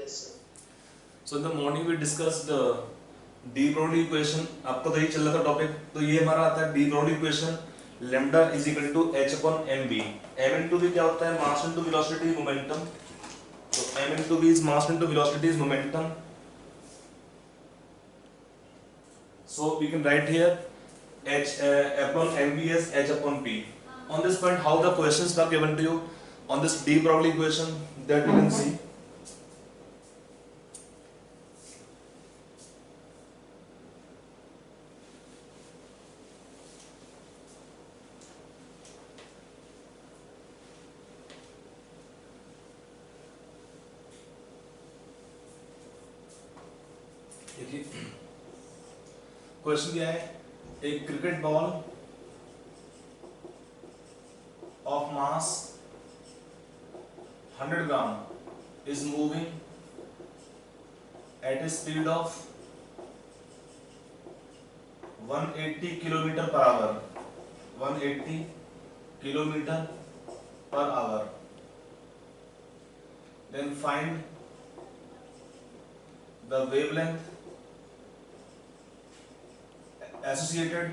Yes, sir. So in the morning we discussed D Broglie equation. आपका तो यही चल रहा था टॉपिक. तो ये हमारा आता है de Broglie equation, lambda is equal to h upon m b. M into b क्या होता है? Mass into velocity momentum. तो m into b is mass into velocity is momentum. So we can write here h upon mb as h upon p. On this point, how the questions are given to you on this de Broglie equation, that you can see. देखिए question क्या है. एक cricket ball of mass 100 gram is moving at a speed of 180 kilometer per hour. 180 kilometer per hour. Then find the wavelength associated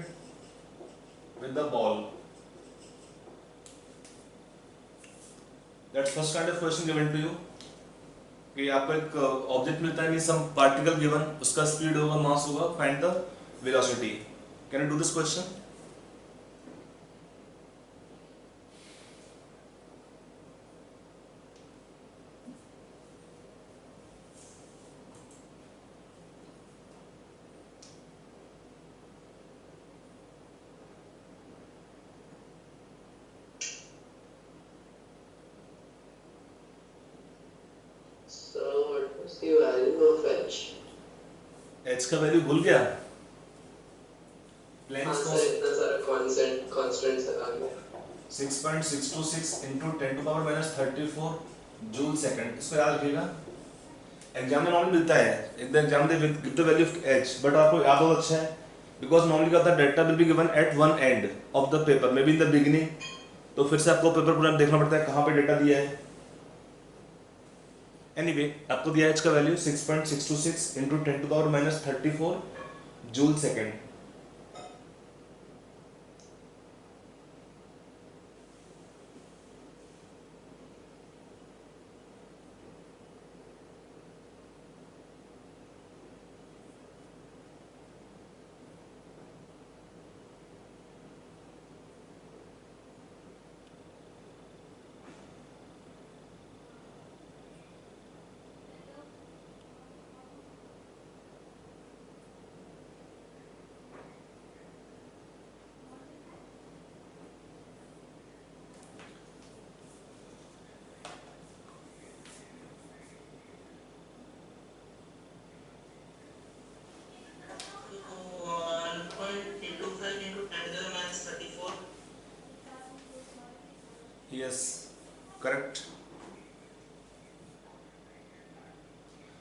with the ball. That's first kind of question given to you. कि आपको एक object मिलता है, सम particle given, उसका speed होगा, मास होगा, find the velocity. Can you do this question? So what was the value of h? H का value भूल गया? हाँ प्लेन्स सर, इतना सारा कांस्टेंट सर आ गया. 6.626 into 10 to power minus 34 joule second. इसको याद रखिएगा. एग्जाम में नॉर्मली मिलता है, in the exam they give the value of H, but आपको याद हो अच्छा है बिकॉज नॉर्मली क्या होता है, data will be given at one end of the paper, may be in the beginning. तो फिर से आपको पेपर पूरा देखना पड़ता है कहाँ पे डेटा दिया है. एनीवे आपको दिया है एच का value 6.626 into 10 to power minus 34 joule second. Yes correct.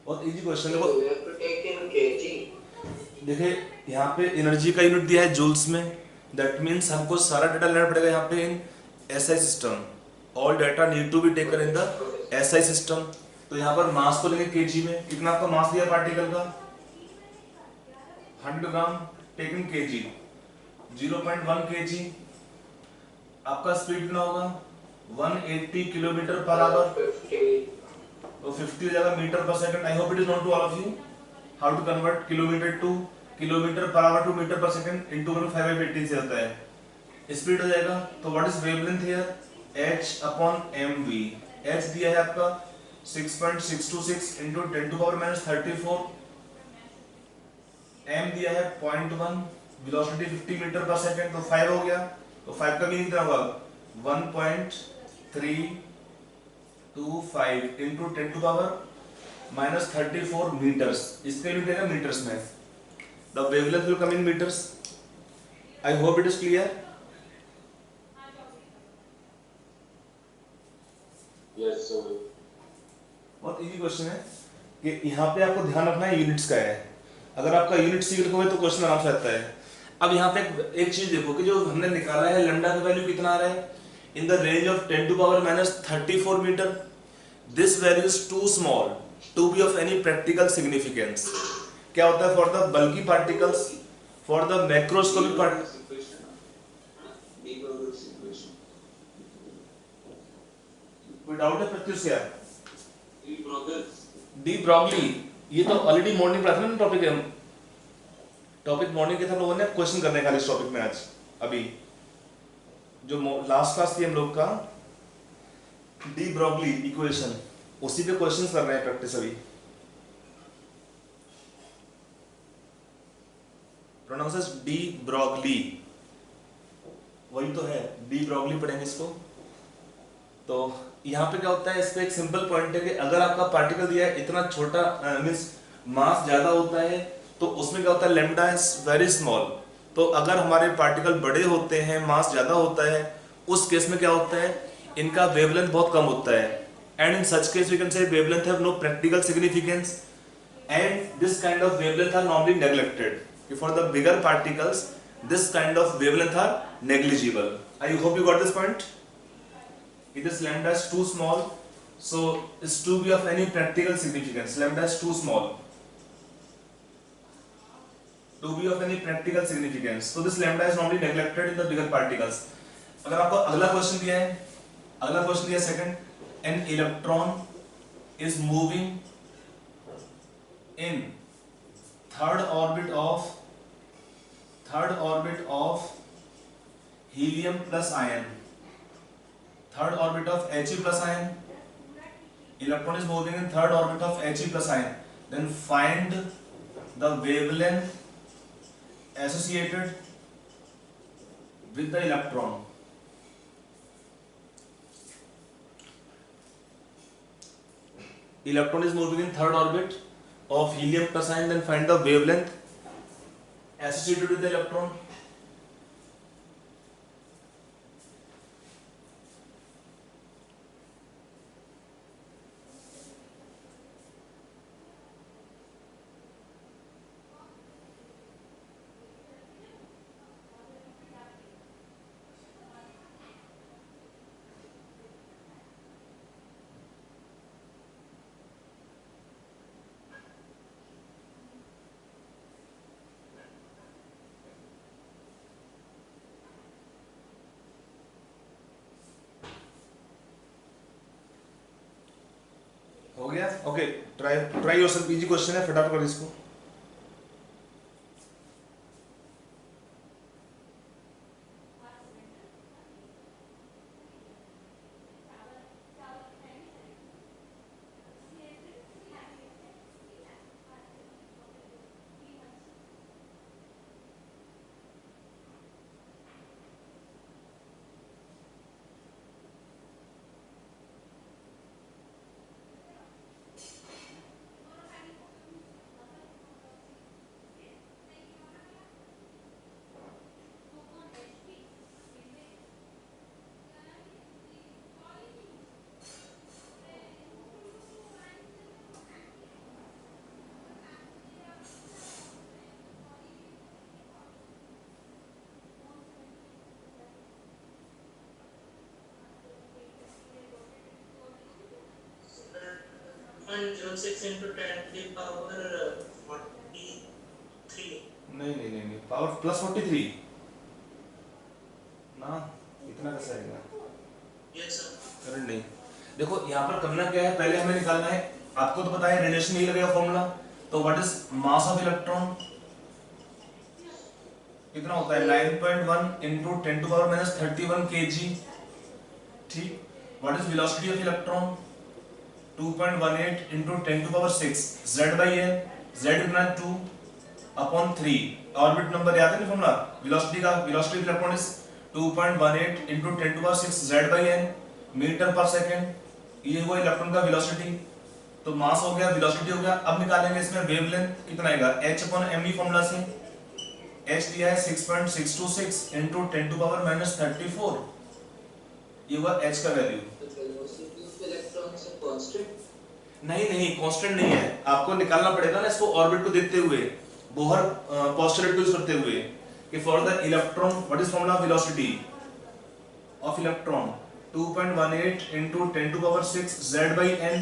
बहुत इजी क्वेश्चन है. So we have to take in kg. देखिए यहाँ पे एनर्जी का यूनिट दिया है जूल्स में. दैट मीन्स हमको सारा डाटा लेना पड़ेगा यहाँ पे in SI system. All data need to be taken in the SI system. तो यहाँ पर मास को लेंगे केजी में. कितना आपका मास दिया पार्टिकल का? 100 ग्राम टेकन केजी. 0.1 केजी. आपका स्पीड कितना होगा? 180 किलोमीटर पर आवर. 50. तो 50 हो जाएगा metre per second. I hope it is known to all of you how to convert kilometre to kilometre per hour to metre per second into 5/18 से होता है. Speed हो जाएगा. तो what is wavelength here? h upon mv. h दिया है आपका 6.626 into 10 to power minus 34. m दिया है 0.1. Velocity 50 metre per second. तो 5 हो गया. तो 5 का मीनिंग कितना होगा? 1.325 into 10 to power minus 34 meters. इसके लिए देगा मीटर्स में. The wavelength will come in meters. I hope it is clear. Yes sir. बहुत इजी क्वेश्चन है कि यहाँ पे आपको ध्यान रखना है यूनिट्स का है. अगर आपका यूनिट सीख लिखोगे तो क्वेश्चन आराम से आता है. अब यहाँ पे एक चीज देखो कि जो हमने निकाला है लैम्डा का वैल्यू कितना आ रहा है? In the range of 10 to power minus 34 metre. This value is too small to be of any practical significance क्या होता है? For the bulky particles, for the macroscopic particles. कोई डाउट है प्रत्युष यार? डी ब्रॉगली, ये तो ऑलरेडी मॉर्निंग पढ़ा था ना टॉपिक है, टॉपिक मॉर्निंग के था, लोगों ने क्वेश्चन करने का इस टॉपिक में आज। अभी जो लास्ट क्लास थी हम लोग का डी ब्रॉगली इक्वेशन, उसी पे क्वेश्चंस कर रहे हैं प्रैक्टिस अभी। प्रोनाउंस डी ब्रॉगली, वही तो है, डी ब्रॉगली पढ़ेंगे इसको। तो यहाँ पे क्या होता है, इस पे एक सिंपल पॉइंट है कि अगर आपका पार्टिकल दिया है इतना छोटा, मींस मास ज्यादा होता है, तो उसमें क्या होता है, लैम्डा इज वेरी स्मॉल। तो अगर हमारे पार्टिकल बड़े होते हैं, मास ज्यादा होता है, उस केस में क्या होता है, इनका वेवलेंथ बहुत कम होता है। And in such case we can say wavelength have no practical significance and this kind of wavelength are normally neglected. For the bigger particles this kind of wavelength are negligible. I hope you got this point. If this lambda is too small, so is to be of any practical significance. Lambda is too small to be of any practical significance. So this lambda is normally neglected in the bigger particles. अगर आपको अगला question दिया है, अगला question दिया second, an electron is moving in third orbit of helium plus ion. Third orbit of He plus ion. Electron is moving in third orbit of He plus ion. Then find the wavelength associated with the electron. Electron is moving in third orbit of helium plus ion. Then find the wavelength associated with the electron. हो गया? Okay, try yourself. Easy question है, फटाफट कर इसको। Joule 6 into 10 to the power 43. नहीं, power plus 43 ना, इतना कैसे आएगा? Yes sir. करंट नहीं। देखो यहाँ पर करना क्या है, पहले हमें निकालना है, आपको तो पता है रिलेशन यही लगेगा फॉर्मूला। तो what is mass of electron, कितना होता है, 9.1 into 10 to power minus 31 kg। ठीक। What is velocity of electron, 2.18 into 10 to power 6 z by n, z इतना 2 upon 3। ऑर्बिट नंबर याद है ना फॉर्मूला वेलोसिटी का, velocity of electron is 2.18 into 10 to power 6 z by n metre per second. ये हुआ electron का velocity. तो मास हो गया, वेलोसिटी हो गया। अब निकालेंगे इसमें वेवलेंथ कितना आएगा, h upon m फॉर्मूला से। h दिया है 6.626 into 10 to power minus 34। ये हुआ h का वैल्यू। नहीं, कांस्टेंट नहीं है, आपको निकालना पड़ेगा ना इसको ऑर्बिट को देखते हुए, बोहर पोस्टुलेट यूज करते हुए कि for the electron what is formula velocity of electron 2.18 into 10 to power 6 z by n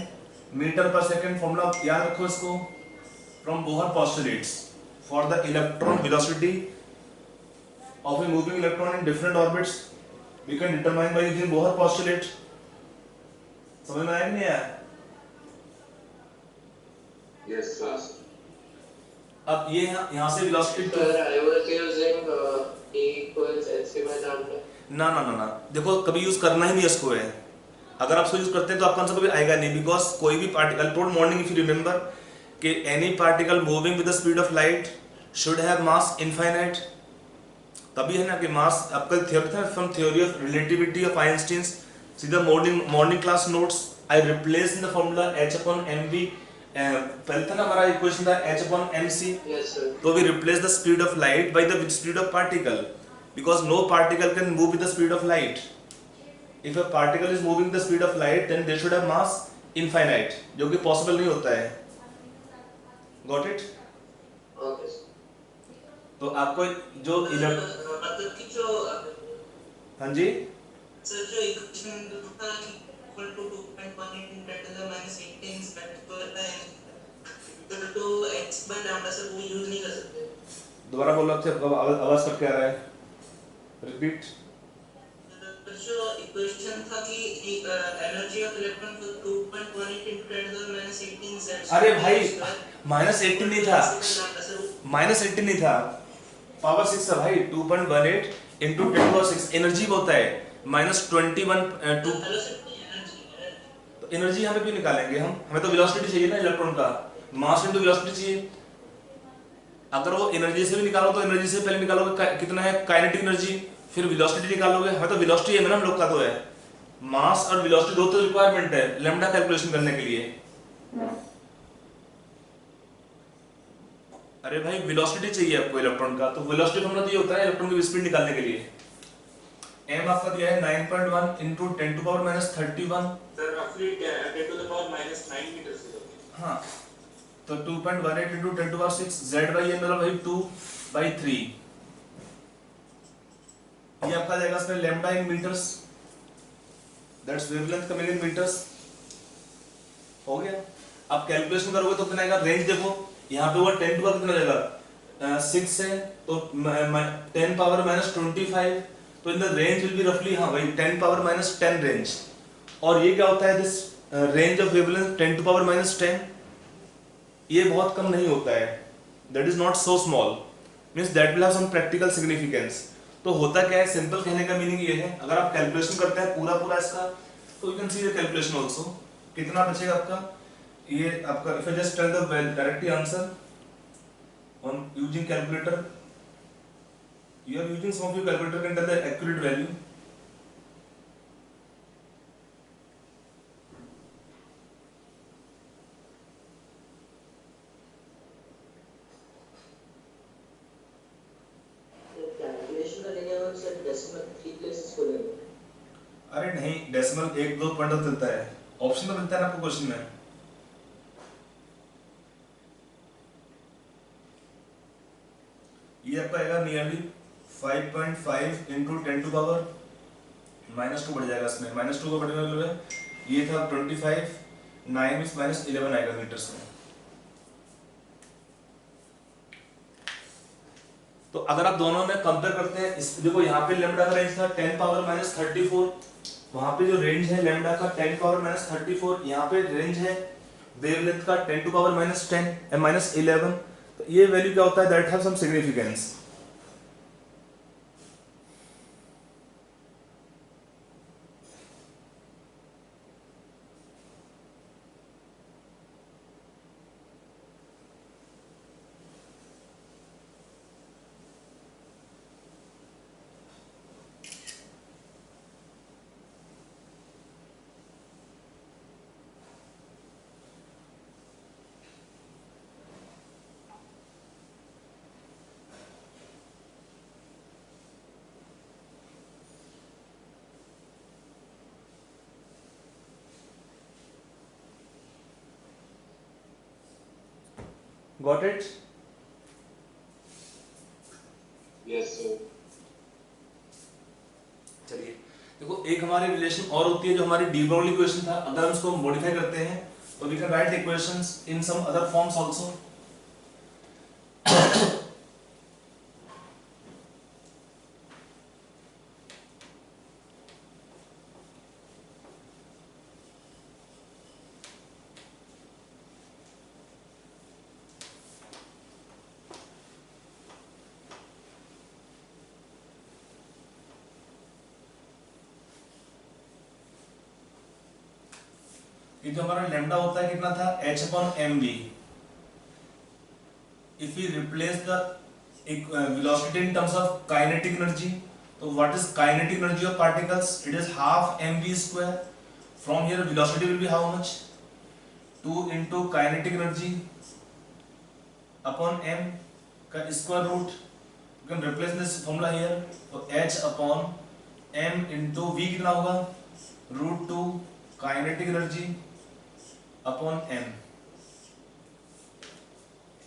metre per second formula याद रखो इसको, from Bohr postulates for the electron velocity of a moving electron in different orbits we can determine by using Bohr postulate. समझ में आया कि नहीं आया? Yes, sir. अब ये यहाँ से velocity Sir, I was using E equals MC by lambda. ना, देखो कभी यूज करना ही नहीं इसको है। अगर आप इसको यूज करते हैं तो आपका आंसर कभी आएगा नहीं, बिकॉज कोई भी particle, told morning if you remember कि any particle moving with the speed of light should have mass infinite. तभी है ना कि मास, आपका थ्योरी था from theory of relativity of Einstein, सीधा morning class notes I replace in the formula h/mv। पहले था ना हमारा इक्वेशन था h/mc, Yes, sir. तो we replace the speed of light by the speed of particle, because no particle can move with the speed of light. If a particle is moving the speed of light, then they should have mass infinite, जो कि possible नहीं होता है। Got it? Okay, sir. तो आपको जो मतलब कि जो हाँ जी, सर जो इक्वेशन था कि इक्वल टू 2.18 × 10⁻18 स्क्वायर है equal to x by lambda, sir वो यूज नहीं कर सकते। दोबारा बोलो, आपसे आवाज कट के आ रहा है, रिपीट। जो इक्वेशन था कि एनर्जी ऑफ इलेक्ट्रॉन को 2.18 × 10⁻18 z। अरे भाई -18 नहीं था, -18 नहीं था, पावर 6 है भाई, 2.18 into 10⁻6 एनर्जी होता है, -21 2। तो एनर्जी यहाँ पे क्यों निकालेंगे हम? हमें तो वेलोसिटी चाहिए ना इलेक्ट्रॉन का, मास इनटू वेलोसिटी चाहिए। अगर वो एनर्जी से भी निकालो तो एनर्जी से पहले निकालोगे कितना है काइनेटिक एनर्जी, फिर वेलोसिटी निकालोगे। हमें तो वेलोसिटी है ना, हम लोग का तो है मास और वेलोसिटी, दो तो रिक्वायरमेंट है लैम्डा कैलकुलेशन करने के लिए। अरे भाई वेलोसिटी चाहिए आपको इलेक्ट्रॉन का, तो वेलोसिटी फॉर्मूला तो ये होता है इलेक्ट्रॉन की स्पीड निकालने के लिए। m आपका दिया है 9.1 into 10⁻31। Sir, roughly 10⁻9 meters. हाँ, तो 2.18 into 10⁻6 z/n मतलब भाई 2/3। ये आपका जाएगा इसमें lambda in metres, that's wavelength coming in metres. हो गया। अब कैलकुलेशन करोगे तो कितना आएगा, रेंज देखो यहाँ पे वो 10 का कितना जाएगा 6 है, तो 10⁻25, तो इन द रेंज विल बी रफली, हाँ भाई 10⁻10 रेंज। और ये क्या होता है, दिस रेंज ऑफ वेवलेंथ 10⁻10, ये बहुत कम नहीं होता है, that is not so small, means that will have some practical significance. तो होता क्या है, सिंपल कहने का मीनिंग ये है, अगर आप कैलकुलेशन करते हैं पूरा इसका, तो you can see the calculation also. कितना बचेगा आपका, ये आपका, if I just tell the directly answer on using calculator, you are using some of your calculator can tell the accurate value। Calculation करेंगे और सर डेसिमल 3 प्लेसेस को लेंगे। अरे नहीं, डेसिमल 1-2 पॉइंट मिलता है, ऑप्शन तो मिलता है ना आपको क्वेश्चन में। ये आपका आएगा नियरली 5.5 into 10⁻² बढ़ जाएगा इसमें, -2 का बढ़ने वाला है, ये था 25, 9 इस -11 आएगा मीटर्स में। तो अगर आप दोनों में कंपेयर करते हैं, इस देखो यहाँ पे लैम्डा का रेंज था 10⁻34, वहां पे जो रेंज है लैम्डा का 10⁻34, यहाँ पे रेंज है वेवलेंथ का 10⁻10 तो ये वैल्यू क्या होता है, that have some significance. Got it? Yes, sir. चलिए देखो, एक हमारी रिलेशन और होती है जो हमारी डी ब्राउनली इक्वेशन था, अगर हम इसको मॉडिफाई करते हैं So we can write the equations in some other forms also. कि जो हमारा लैम्डा होता है कितना था h/mv. If we replace the velocity in terms of kinetic energy, so what is kinetic energy of particles? It is half mv square. From here velocity will be how much? 2 into kinetic energy upon m का square root. You can replace this formula here. So h upon m into v कितना होगा? √2 kinetic energy upon m.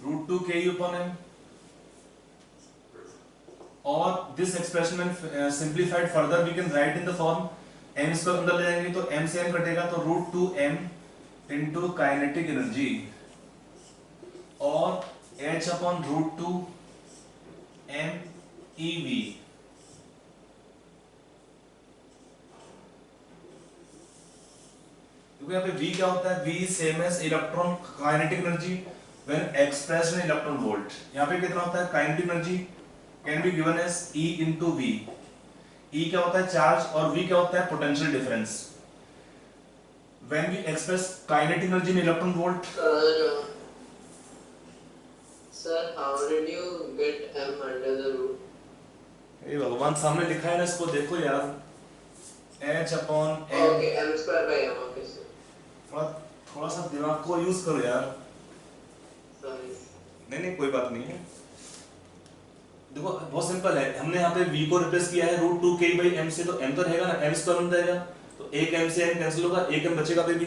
√2 ke upon m. और this expression when simplified further we can write in the form m square अंदर ले जाएंगे तो m से m कटेगा तो √2 m into kinetic energy और h upon √2 m ev. क्योंकि यहाँ पे v क्या होता है? v same as electron kinetic energy when expressed in electron volt. यहाँ पे कितना होता है? Kinetic energy can be given as E into V. E क्या होता है? चार्ज और V क्या होता है? Potential difference. When we express kinetic energy in electron volt. Sir, how did you get m under the root? ये भगवान सामने लिखा है ना, इसको देखो यार. h upon m. Okay, m square by m. Okay, sir. थोड़ा सा दिमाग को यूज करो यार. Sorry. नहीं कोई बात नहीं है. देखो बहुत सिंपल है. हमने यहाँ पे v को रिप्लेस किया है √2 k by m से, तो m तो रहेगा ना, m स्क्वायर बन जाएगा. तो एक m से m कैंसिल होगा, एक m बचेगा बेबी.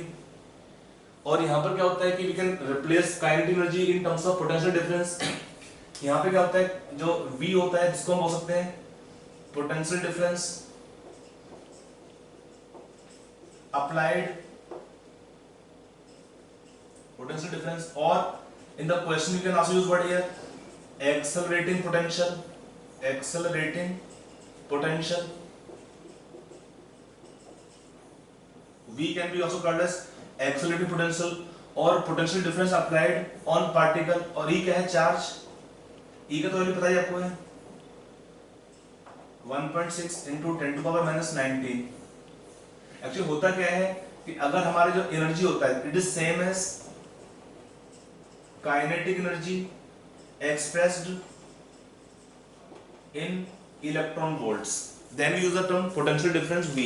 और यहाँ पर क्या होता है कि we can replace kinetic energy in terms of potential difference. यहाँ पे क्या होता है? जो v होता है जिसको हम बोल सकते हैं potential difference applied potential difference, or in the question you can also use what here? Accelerating potential. V can be also called as accelerating potential or potential difference applied on particle. और E क्या है? Charge. E का तो value पता ही आपको है 1.6 into 10 to power minus 19. Actually होता क्या है कि अगर हमारे जो एनर्जी होता है it is same as kinetic energy expressed in electron volts, then we use the term potential difference V.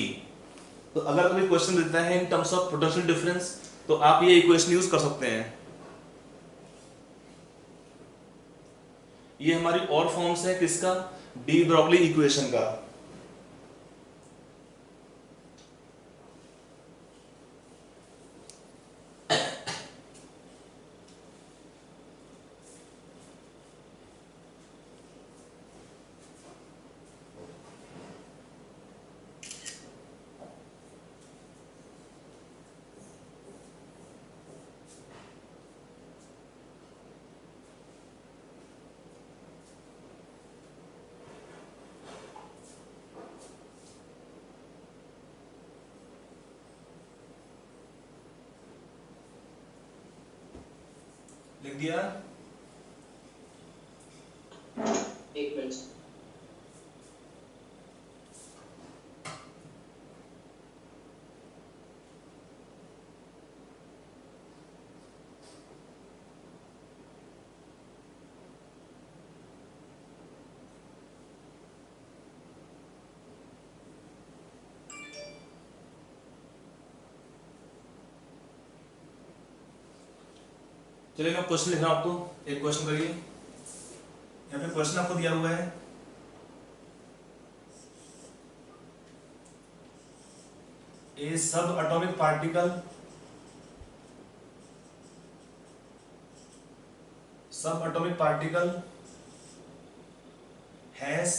तो अगर कोई क्वेश्चन देता है इन टर्म्स ऑफ पोटेंशियल डिफरेंस तो आप ये इक्वेशन यूज कर सकते हैं. ये हमारी और फॉर्म्स है किसका? डी ब्रॉगली इक्वेशन का. लिख दिया. एक मिनट. चलिए मैं क्वेश्चन लिख रहा हूं आपको. एक क्वेश्चन करिए. यहाँ पे क्वेश्चन आपको दिया हुआ है. ए सब atomic particle has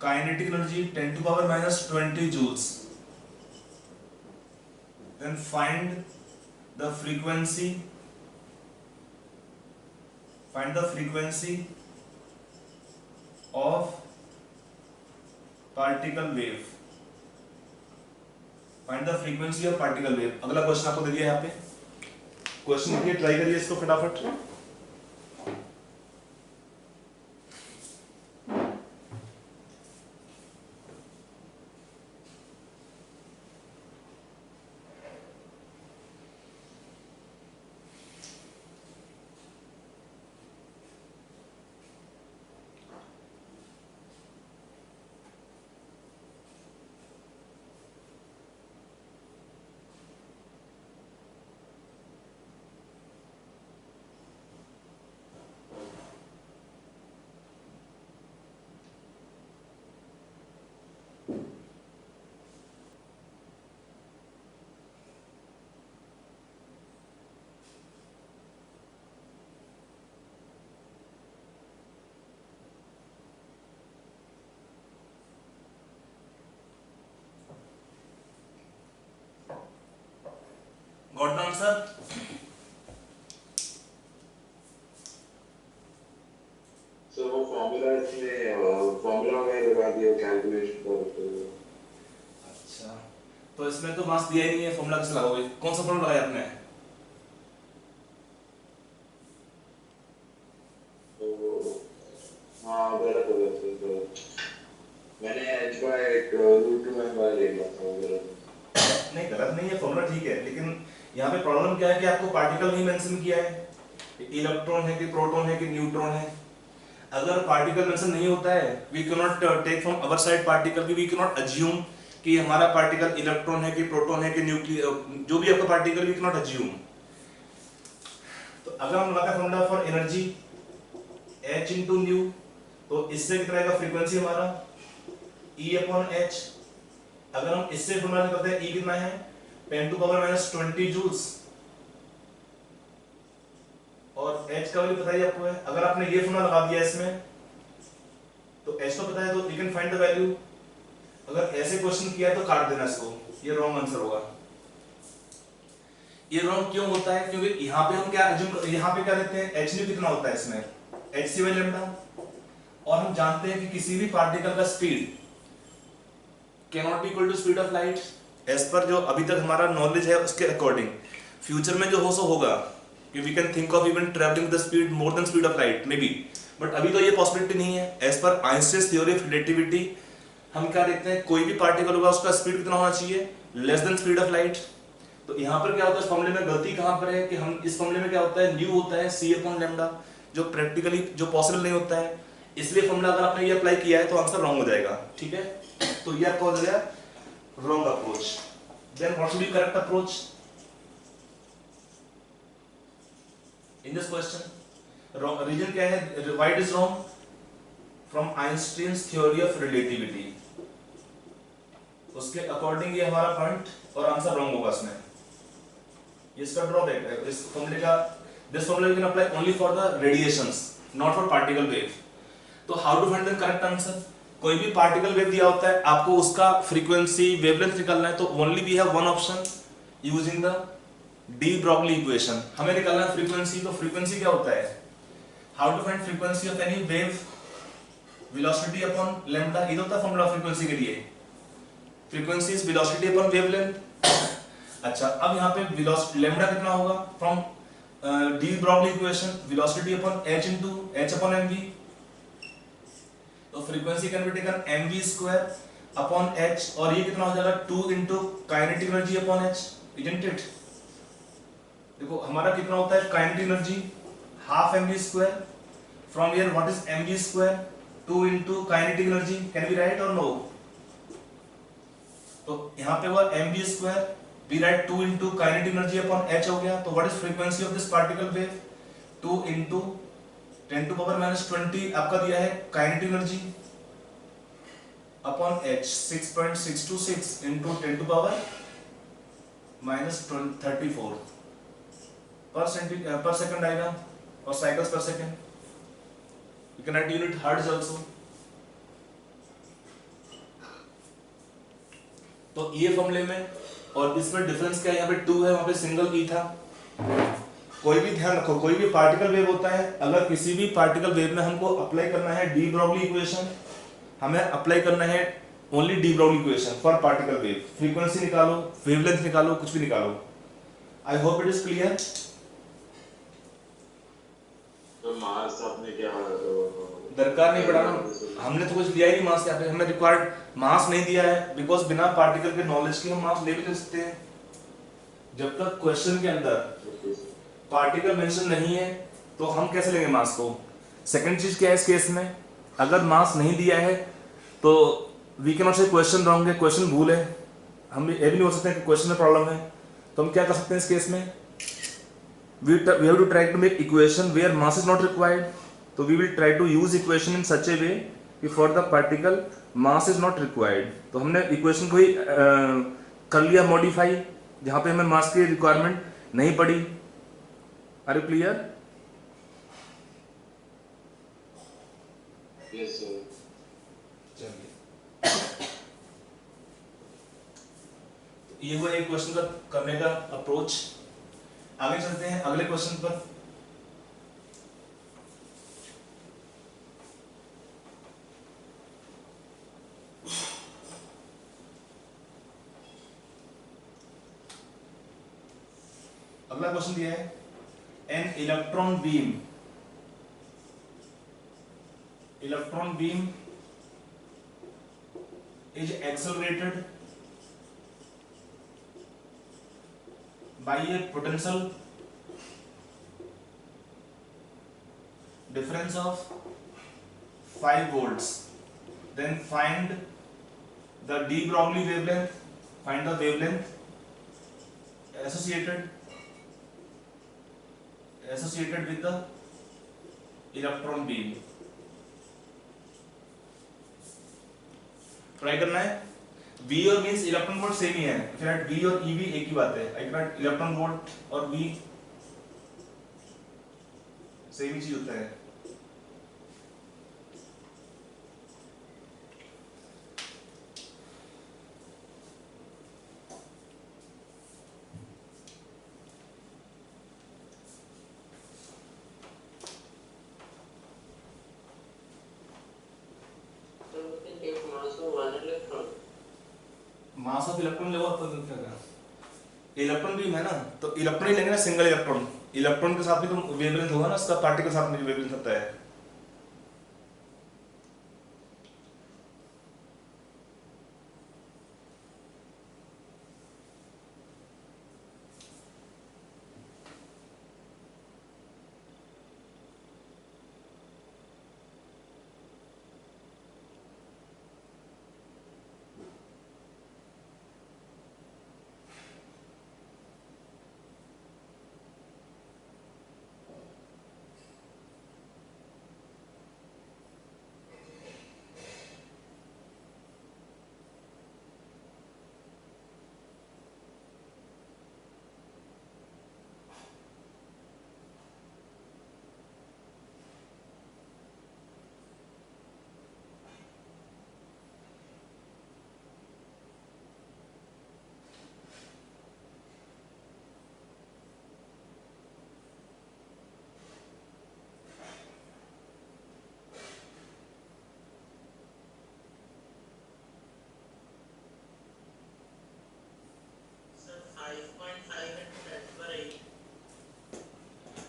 kinetic energy 10 to power minus 20 joules. Then find the frequency of particle wave. Find the frequency of particle wave. अगला क्वेश्चन आपको दे दिया यहाँ पे, क्वेश्चन लिखिए, ट्राई करिए इसको फटाफट. Got the answer? So वो फॉर्मूला इसमें फॉर्मूला में लगा दिया कैलकुलेशन करते हुए. अच्छा, तो इसमें तो मार्क्स दिया ही नहीं है, फॉर्मूला कैसे लगाओगे? कौन सा फॉर्मूला लगाया आपने? तो हाँ गलत हो गया सर, मैंने h by √2m ले लिया था. गलत नहीं, गलत नहीं है, फॉर्मूला ठीक है, लेकिन यहाँ पे प्रॉब्लम क्या है कि आपको पार्टिकल नहीं मेंशन किया है, इलेक्ट्रॉन है कि प्रोटॉन है कि न्यूट्रॉन है. अगर पार्टिकल मेंशन नहीं होता है, we can not take from our side particle, we can not assume कि हमारा पार्टिकल इलेक्ट्रॉन है कि प्रोटॉन है कि न्यूक्लियर, जो भी आपका particle, we can not assume. तो अगर हम लगाते हैं formula for energy h into nu, तो इससे कितना आएगा फ्रीक्वेंसी हमारा E upon h. अगर हम इससे फॉर्मूला निकालते हैं, E कितना है 10⁻⁻20 जूल्स, और h का वैल्यू पता ही आपको है. अगर आपने ये फॉर्मूला लगा दिया इसमें, तो h तो पता है, तो you can find the value. अगर ऐसे क्वेश्चन किया तो काट देना इसको, ये रॉन्ग आंसर होगा. ये रॉन्ग क्यों होता है? क्योंकि यहाँ पे हम क्या अज्यूम, यहाँ पे क्या लेते हैं, h कितना होता है इसमें, hc/λ, और हम जानते हैं कि किसी भी पार्टिकल का speed cannot be equal to speed of light. As per जो अभी तक हमारा नॉलेज है उसके अकॉर्डिंग फ्यूचर में जो हो सो होगा, कि we can think of even travelling the speed more than speed of light maybe, but अभी तो ये पॉसिबिलिटी नहीं है. As per Einstein theory of relativity हम क्या देखते हैं, कोई भी पार्टिकल होगा उसका स्पीड कितना होना चाहिए, less than speed of light. तो यहाँ पर क्या होता है, इस फॉर्मूले में गलती कहाँ पर है कि हम इस फॉर्मूले में क्या होता है, न्यू होता है c/λ, जो प्रैक्टिकली जो पॉसिबल नहीं होता है. इसलिए फॉर्मूला अगर आपने ये अप्लाई किया है तो आंसर रॉन्ग हो जाएगा. ठीक है, तो ये आपका हो जाएगा wrong approach. Then what should be correct approach in this question? Reason क्या है, why it is wrong? From Einstein's theory of relativity, उसके अकॉर्डिंग ये हमारा पॉइंट और आंसर रॉन्ग होगा इसमें. इसका ड्रॉबैक है इस फॉर्मूले का. This formula you can apply only for the radiations, not for particle wave. तो how to find the correct answer? कोई भी पार्टिकल वेव दिया होता है, आपको उसका फ्रीक्वेंसी वेवलेंथ निकालना है, तो only we have one option using the de Broglie equation. हमें निकालना है फ्रीक्वेंसी. तो फ्रीक्वेंसी क्या होता है, how to find frequency of any wave, velocity upon lambda. ये होता है फॉर्मूला फ्रीक्वेंसी के लिए. Frequency is velocity upon wavelength. अच्छा, अब यहाँ पे वेलोसिटी लैम्डा कितना होगा, from de Broglie equation, velocity upon h into h upon mv. तो frequency can be taken mv square upon h, और ये कितना हो जाएगा 2 into kinetic energy upon h, isn't it? देखो हमारा कितना होता है kinetic energy, half mv square. From here what is mv square, 2 into kinetic energy. Can B right और नो? तो यहाँ पे हुआ mv square, we write 2 into kinetic energy upon h हो गया. तो what is frequency of this particle wave, 2 into 10⁻⁻20 आपका दिया है kinetic energy upon h, 6.626 into 10⁻⁻34 per second आएगा, और cycles per second. You can write unit hertz also. तो ये फॉर्मूले में, और इसमें डिफरेंस क्या है, यहाँ पे 2 है, वहाँ पे सिंगल ई था. कोई भी ध्यान रखो, कोई भी पार्टिकल वेव होता है, अगर किसी भी पार्टिकल वेव में हमको अप्लाई करना है डी ब्रॉगली इक्वेशन, हमें अप्लाई करना है only D Broglie equation for particle wave. Frequency निकालो, वेवलेंथ निकालो, कुछ भी निकालो। आई होप इट इज क्लियर। तो मास आपने क्या दरकार नहीं पड़ा ना, हमने तो कुछ दिया ही नहीं मास यहाँ पे, हमें रिक्वायर्ड मास नहीं दिया है, बिकॉज बिना पार्टिकल के नॉलेज के हम मास ले भी नहीं सकते हैं। जब तक क्वेश्चन के अंदर पार्टिकल मेंशन नहीं है तो हम कैसे लेंगे मास को। सेकंड चीज क्या है इस केस में, अगर मास नहीं दिया है तो वी कैन नॉट से क्वेश्चन रॉन्ग है, क्वेश्चन भूल है, हम ये भी नहीं हो सकते कि क्वेश्चन में प्रॉब्लम है। तो हम क्या कर सकते हैं इस केस में, we have to try to make equation where mass is not required, so we will try to use equation in such a way कि for the particle mass is not required। तो हमने equation को ही कर लिया modify जहाँ पे हमें mass की requirement नहीं पड़ी। Are you clear? Yes sir। चलिए, ये हुआ एक क्वेश्चन का करने का अप्रोच। आगे चलते हैं अगले क्वेश्चन पर। अगला क्वेश्चन दिया है, an electron beam is accelerated by a potential difference of 5 volts, then find the de Broglie wavelength, find the wavelength associated with the electron beam। Try करना है। V और मींस इलेक्ट्रॉन वोल्ट सेम ही है, फिर V और EV एक ही बात है। I can electron volt और V सेम ही चीज होता है। मास ऑफ इलेक्ट्रॉन लेवल पर क्या करें, इलेक्ट्रॉन बीम है ना, तो इलेक्ट्रॉन ही लेंगे ना, सिंगल इलेक्ट्रॉन। इलेक्ट्रॉन के साथ भी तो वेवलेंथ होगा ना, उसका पार्टिकल के साथ में वेवलेंथ होता है।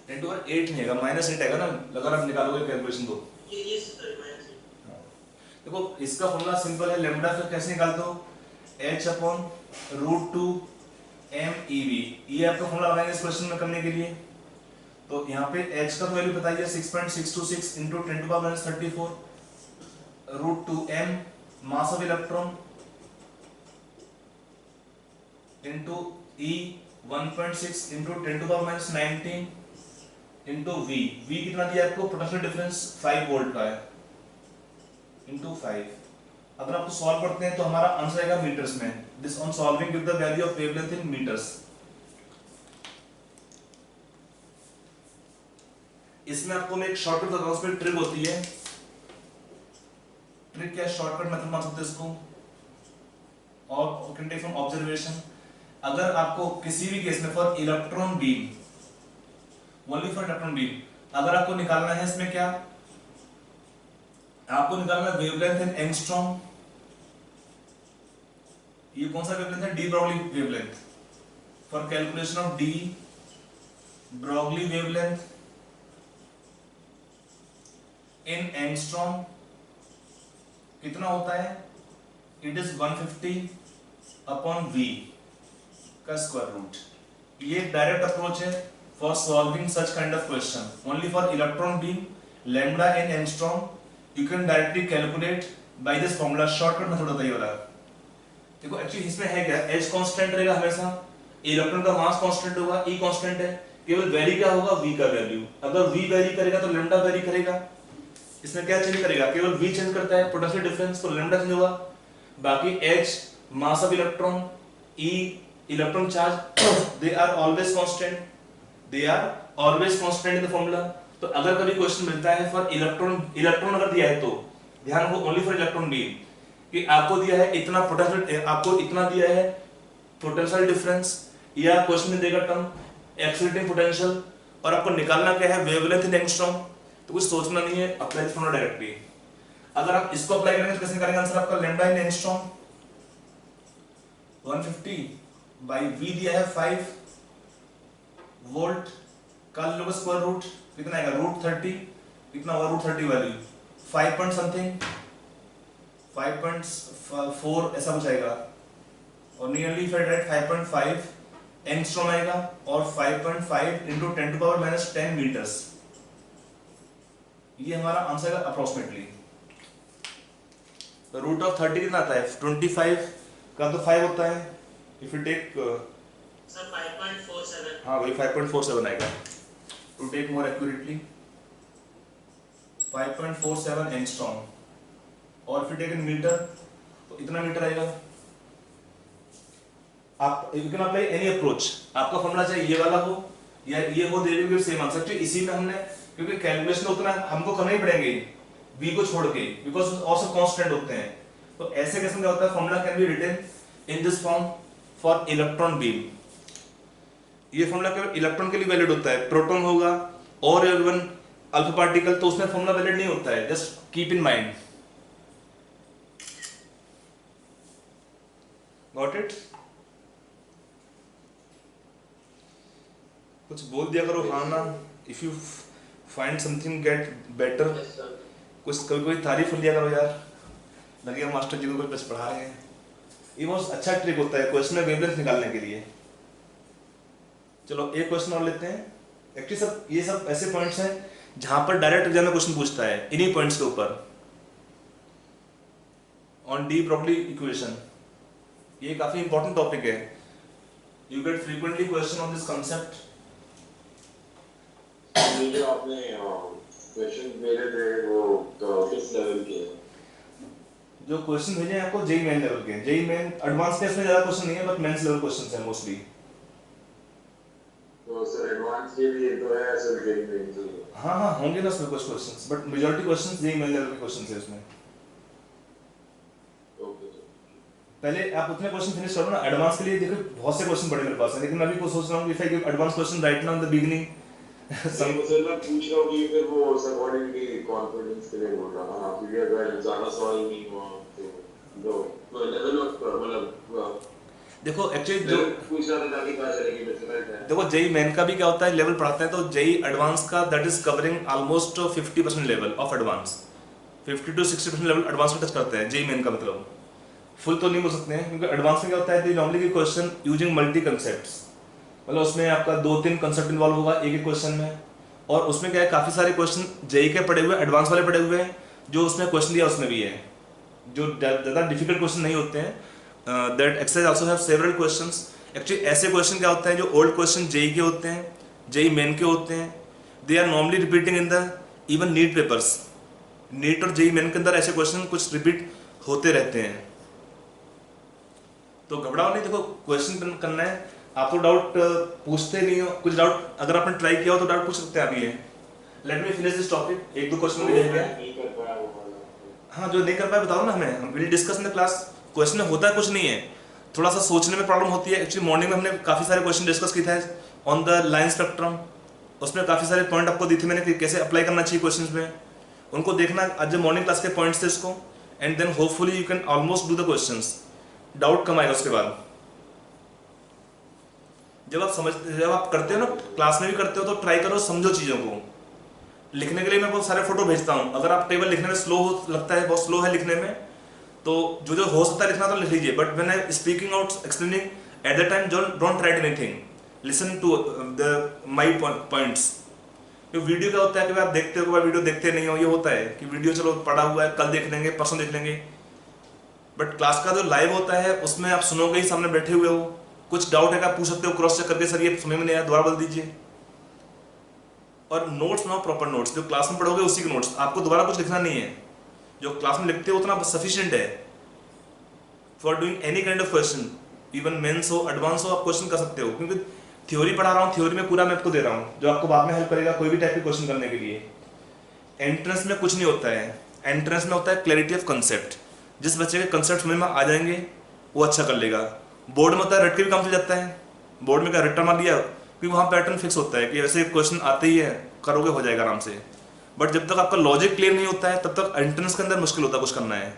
टेन टू पावर 8 नहीं आएगा, -8 आएगा ना, अगर आप निकालोगे कैलकुलेशन तो। देखो इसका फॉर्मूला सिंपल है, लैम्डा फिर कैसे निकालते हो, h/√2 mev, ये आपका फॉर्मूला बनाएंगे इस क्वेश्चन में करने के लिए। तो यहाँ पे h का वैल्यू बताइए 6.626 × 10⁻34 √2 m mass of electron into e 1.6 × 10⁻19 into v कितना दिया आपको, पोटेंशियल डिफरेंस 5 वोल्ट का है, इनटू 5। अगर आपको सॉल्व करते हैं तो हमारा आंसर आएगा मीटर्स में। This on solving give the value of wavelength in metres. इसमें आपको मैं एक शॉर्टकट बताऊं, उसमें ट्रिक होती है। ट्रिक क्या, शॉर्टकट मेथड मान सकते हैं इसको, और कैन टेक फ्रॉम ऑब्जर्वेशन। अगर आपको किसी भी केस में for electron beam only for electron beam. अगर आपको निकालना है इसमें क्या, आपको निकालना वेवलेंथ इन एंगस्ट्रॉम। ये कौन सा वेवलेंथ है, de Broglie wavelength. For calculation of de Broglie wavelength in angstrom कितना होता है, इट इज 150 अपॉन v का स्क्वायर रूट। ये डायरेक्ट अप्रोच है for solving such kind of question. Only for electron beam lambda in angstrom you can directly calculate by this formula. Shortcut method होता है ये वाला। देखो एक्चुअली इसमें है क्या, h कांस्टेंट रहेगा हमेशा, इलेक्ट्रॉन का मास कांस्टेंट होगा, e कांस्टेंट है, केवल वेरी क्या होगा, v का वैल्यू। अगर v वेरी करेगा तो लैम्डा वेरी करेगा। इसमें क्या चेंज करेगा, केवल v चेंज करता है, पोटेंशियल डिफरेंस, तो लैम्डा चेंज होगा। बाकी h mass of electron, e electron charge, they are always constant, they are always constant in the formula. तो अगर कभी क्वेश्चन मिलता है फॉर इलेक्ट्रॉन अगर दिया है तो ध्यान रखो ओनली फॉर इलेक्ट्रॉन बीम कि आपको दिया है इतना पोटेंशियल, आपको इतना दिया है पोटेंशियल डिफरेंस, या क्वेश्चन में देगा टर्म एक्सीलरेटिंग पोटेंशियल, और आपको निकालना क्या है, वेवलेंथ इन एंगस्ट्रॉम। तो कुछ सोचना नहीं है, अप्लाई करना डायरेक्टली। अगर आप इसको अप्लाई करेंगे तो कैसे निकालेंगे आंसर आपका, lambda in angstrom 150 by v दिया है 5 वोल्ट का लोगे स्क्वायर रूट कितना आएगा, रूट 30, कितना होगा रूट 30 वैल्यू 5 पॉइंट समथिंग 5.4 ऐसा कुछ आएगा, और nearly if I write 5.5 angstrom आएगा, और 5.5 into 10 to power minus 10 metres. ये हमारा आंसर है अप्रोक्सीमेटली। तो रूट ऑफ 30 कितना आता है, 25 का तो 5 होता है, इफ यू टेक सर 5.47, हाँ वही 5.47 आएगा। To take more accurately 5.47 angstrom, और फिर टेक इन मीटर तो इतना मीटर आएगा। आप you can apply any approach, आपका फॉर्मूला चाहे ये वाला हो या ये हो, दे देंगे सेम आंसर। तो इसी में हमने क्योंकि कैलकुलेशन उतना हमको करना ही पड़ेंगे v को छोड़ के, बिकॉज और सब कांस्टेंट होते हैं। तो ऐसे केस में क्या होता है, formula can be written in this form for electron beam. ये फॉर्मूला केवल इलेक्ट्रॉन के लिए वैलिड होता है, प्रोटॉन होगा और इवन अल्फा पार्टिकल तो उसमें फॉर्मूला वैलिड नहीं होता है, just keep in mind. Got it? कुछ बोल दिया करो हाँ ना, if you find something get better, Yes, sir. कुछ कभी कोई तारीफ लिया करो यार, लगेगा मास्टर जी को कोई बस पढ़ा रहे हैं। ये बहुत अच्छा ट्रिक होता है क्वेश्चन में वेवलेंथ निकालने के लिए। चलो एक क्वेश्चन और लेते हैं। एक्चुअली सब ये सब ऐसे पॉइंट्स हैं जहां पर डायरेक्ट एग्जाम में क्वेश्चन पूछता है इन्हीं पॉइंट्स के ऊपर। ऑन डी ब्रॉगली इक्वेशन, ये काफी इंपॉर्टेंट टॉपिक है, you get frequently question on this concept. ये जो आपने क्वेश्चन भेजे थे वो किस लेवल के हैं? जो क्वेश्चन भेजे हैं आपको जेई मेन लेवल के, जेई मेन एडवांस टेस्ट में ज्यादा क्वेश्चन नहीं है, बट मेंस लेवल क्वेश्चंस हैं मोस्टली। तो सर एडवांस के लिए तो है सर जेई मेन से? हाँ होंगे ना उसमें कुछ questions, but majority questions JEE Main level के क्वेश्चंस हैं उसमें। Okay sir. पहले आप उतने क्वेश्चन फिनिश करो ना, एडवांस के लिए देखो बहुत से क्वेश्चन बड़े मेरे पास हैं, लेकिन मैं अभी कुछ सोच रहा हूँ if I give advance question right now in the beginning sir मैं पूछ रहा हूँ कि फिर वो अकॉर्डिंग की कॉन्फिडेंस के लिए बोल रहा हूँ, क्योंकि अगर ज़्यादा सवाल नहीं हुआ तो लेवल ऑफ मतलब देखो एक्चुअली जो पूछ रहा था ताकि पता चले कि डिफिकल्ट है। देखो जेई मेन का भी क्या होता है, लेवल पढ़ाते हैं तो जेई एडवांस का that is covering almost 50% level of advance, 50 to 60% level advance में टच करते हैं जेई मेन का। मतलब फुल तो नहीं बोल सकते हैं, क्योंकि एडवांस में क्या होता है दे नॉर्मली की क्वेश्चन यूजिंग मल्टी कंसेप्ट्स, मतलब उसमें आपका 2-3 कंसेप्ट इन्वॉल्व होगा एक एक क्वेश्चन में, और उसमें क्या है काफी सारे क्वेश्चन जेई के पढ़े हुए एडवांस वाले पढ़े हुए हैं, जो उसमें क्वेश्चन दिया उसमें भी है, जो ज़्यादा डिफिकल्ट क्वेश्चन नहीं होते हैं। That exercise also have several questions. Actually ऐसे क्वेश्चन क्या होते हैं जो ओल्ड क्वेश्चन जेई के होते हैं, जेई मेन के होते हैं, they are normally repeating in the even NEET papers. NEET और जेई मेन के अंदर ऐसे क्वेश्चन कुछ रिपीट होते रहते हैं, तो घबराओ नहीं। देखो क्वेश्चन करना है, आप तो डाउट पूछते नहीं हो, कुछ डाउट अगर आपने ट्राई किया हो तो डाउट पूछ सकते हैं आप। ये let me finish this topic, 1-2 question में देख नहीं कर पाया वो वाला। हाँ जो नहीं कर पाए बताओ ना हमें, हम will discuss in the class. Question में होता कुछ नहीं है, थोड़ा सा सोचने में प्रॉब्लम होती है। एक्चुअली मॉर्निंग में हमने काफी सारे क्वेश्चन डिस्कस किए थे ऑन द लाइन स्पेक्ट्रम, उसमें काफ़ी सारे पॉइंट आपको दी थी मैंने कि कैसे अप्लाई करना चाहिए क्वेश्चंस में, उनको देखना आज जो मॉर्निंग क्लास के पॉइंट्स थे उसको, and then hopefully you can almost do the questions. Doubt कम आएगा उसके बाद। जब आप करते हो ना, क्लास में भी करते हो, तो ट्राई करो समझो चीज़ों को। लिखने के लिए मैं बहुत सारे फोटो भेजता हूँ, अगर आप टेबल लिखने में स्लो लगता है, बहुत स्लो है लिखने में, तो जो हो सकता है लिखना तो लिख लीजिए, but when I speaking out explaining at the time don't write anything, listen to the my points. Video क्या होता है कि आप देखते हो, वीडियो देखते नहीं हो, ये होता है कि वीडियो चलो पड़ा हुआ है, कल देख लेंगे, परसों देख लेंगे, बट क्लास का जो लाइव होता है उसमें आप सुनोगे ही, सामने बैठे हुए हो, कुछ डाउट है आप पूछ सकते हो क्रॉस चेक करके, सर ये समझ में नहीं आया दोबारा बोल दीजिए। और नोट्स बनाओ, प्रॉपर नोट्स, जो क्लास में पढ़ोगे उसी के नोट्स, आपको दोबारा कुछ लिखना नहीं है, जो क्लास में लिखते हो उतना सफिशिएंट है for doing any kind of question, even Mains हो एडवांस हो, आप क्वेश्चन कर सकते हो, क्योंकि थ्योरी पढ़ा रहा हूँ, थ्योरी में पूरा मैं आपको दे रहा हूँ जो आपको बाद में हेल्प करेगा कोई भी टाइप के क्वेश्चन करने के लिए। एंट्रेंस में कुछ नहीं होता है, एंट्रेंस में होता है क्लैरिटी ऑफ कंसेप्ट, जिस बच्चे के कंसेप्ट समझ में आ जाएंगे वो अच्छा कर लेगा। बोर्ड में होता है रट के भी काम चल जाता है, बोर्ड में क्या रट्टा मार दिया, क्योंकि वहाँ पैटर्न फिक्स होता है कि ऐसे क्वेश्चन आते ही है, करोगे हो जाएगा आराम से। बट जब तक आपका लॉजिक क्लियर नहीं होता है तब तक एंट्रेंस के अंदर मुश्किल होता है कुछ करना है।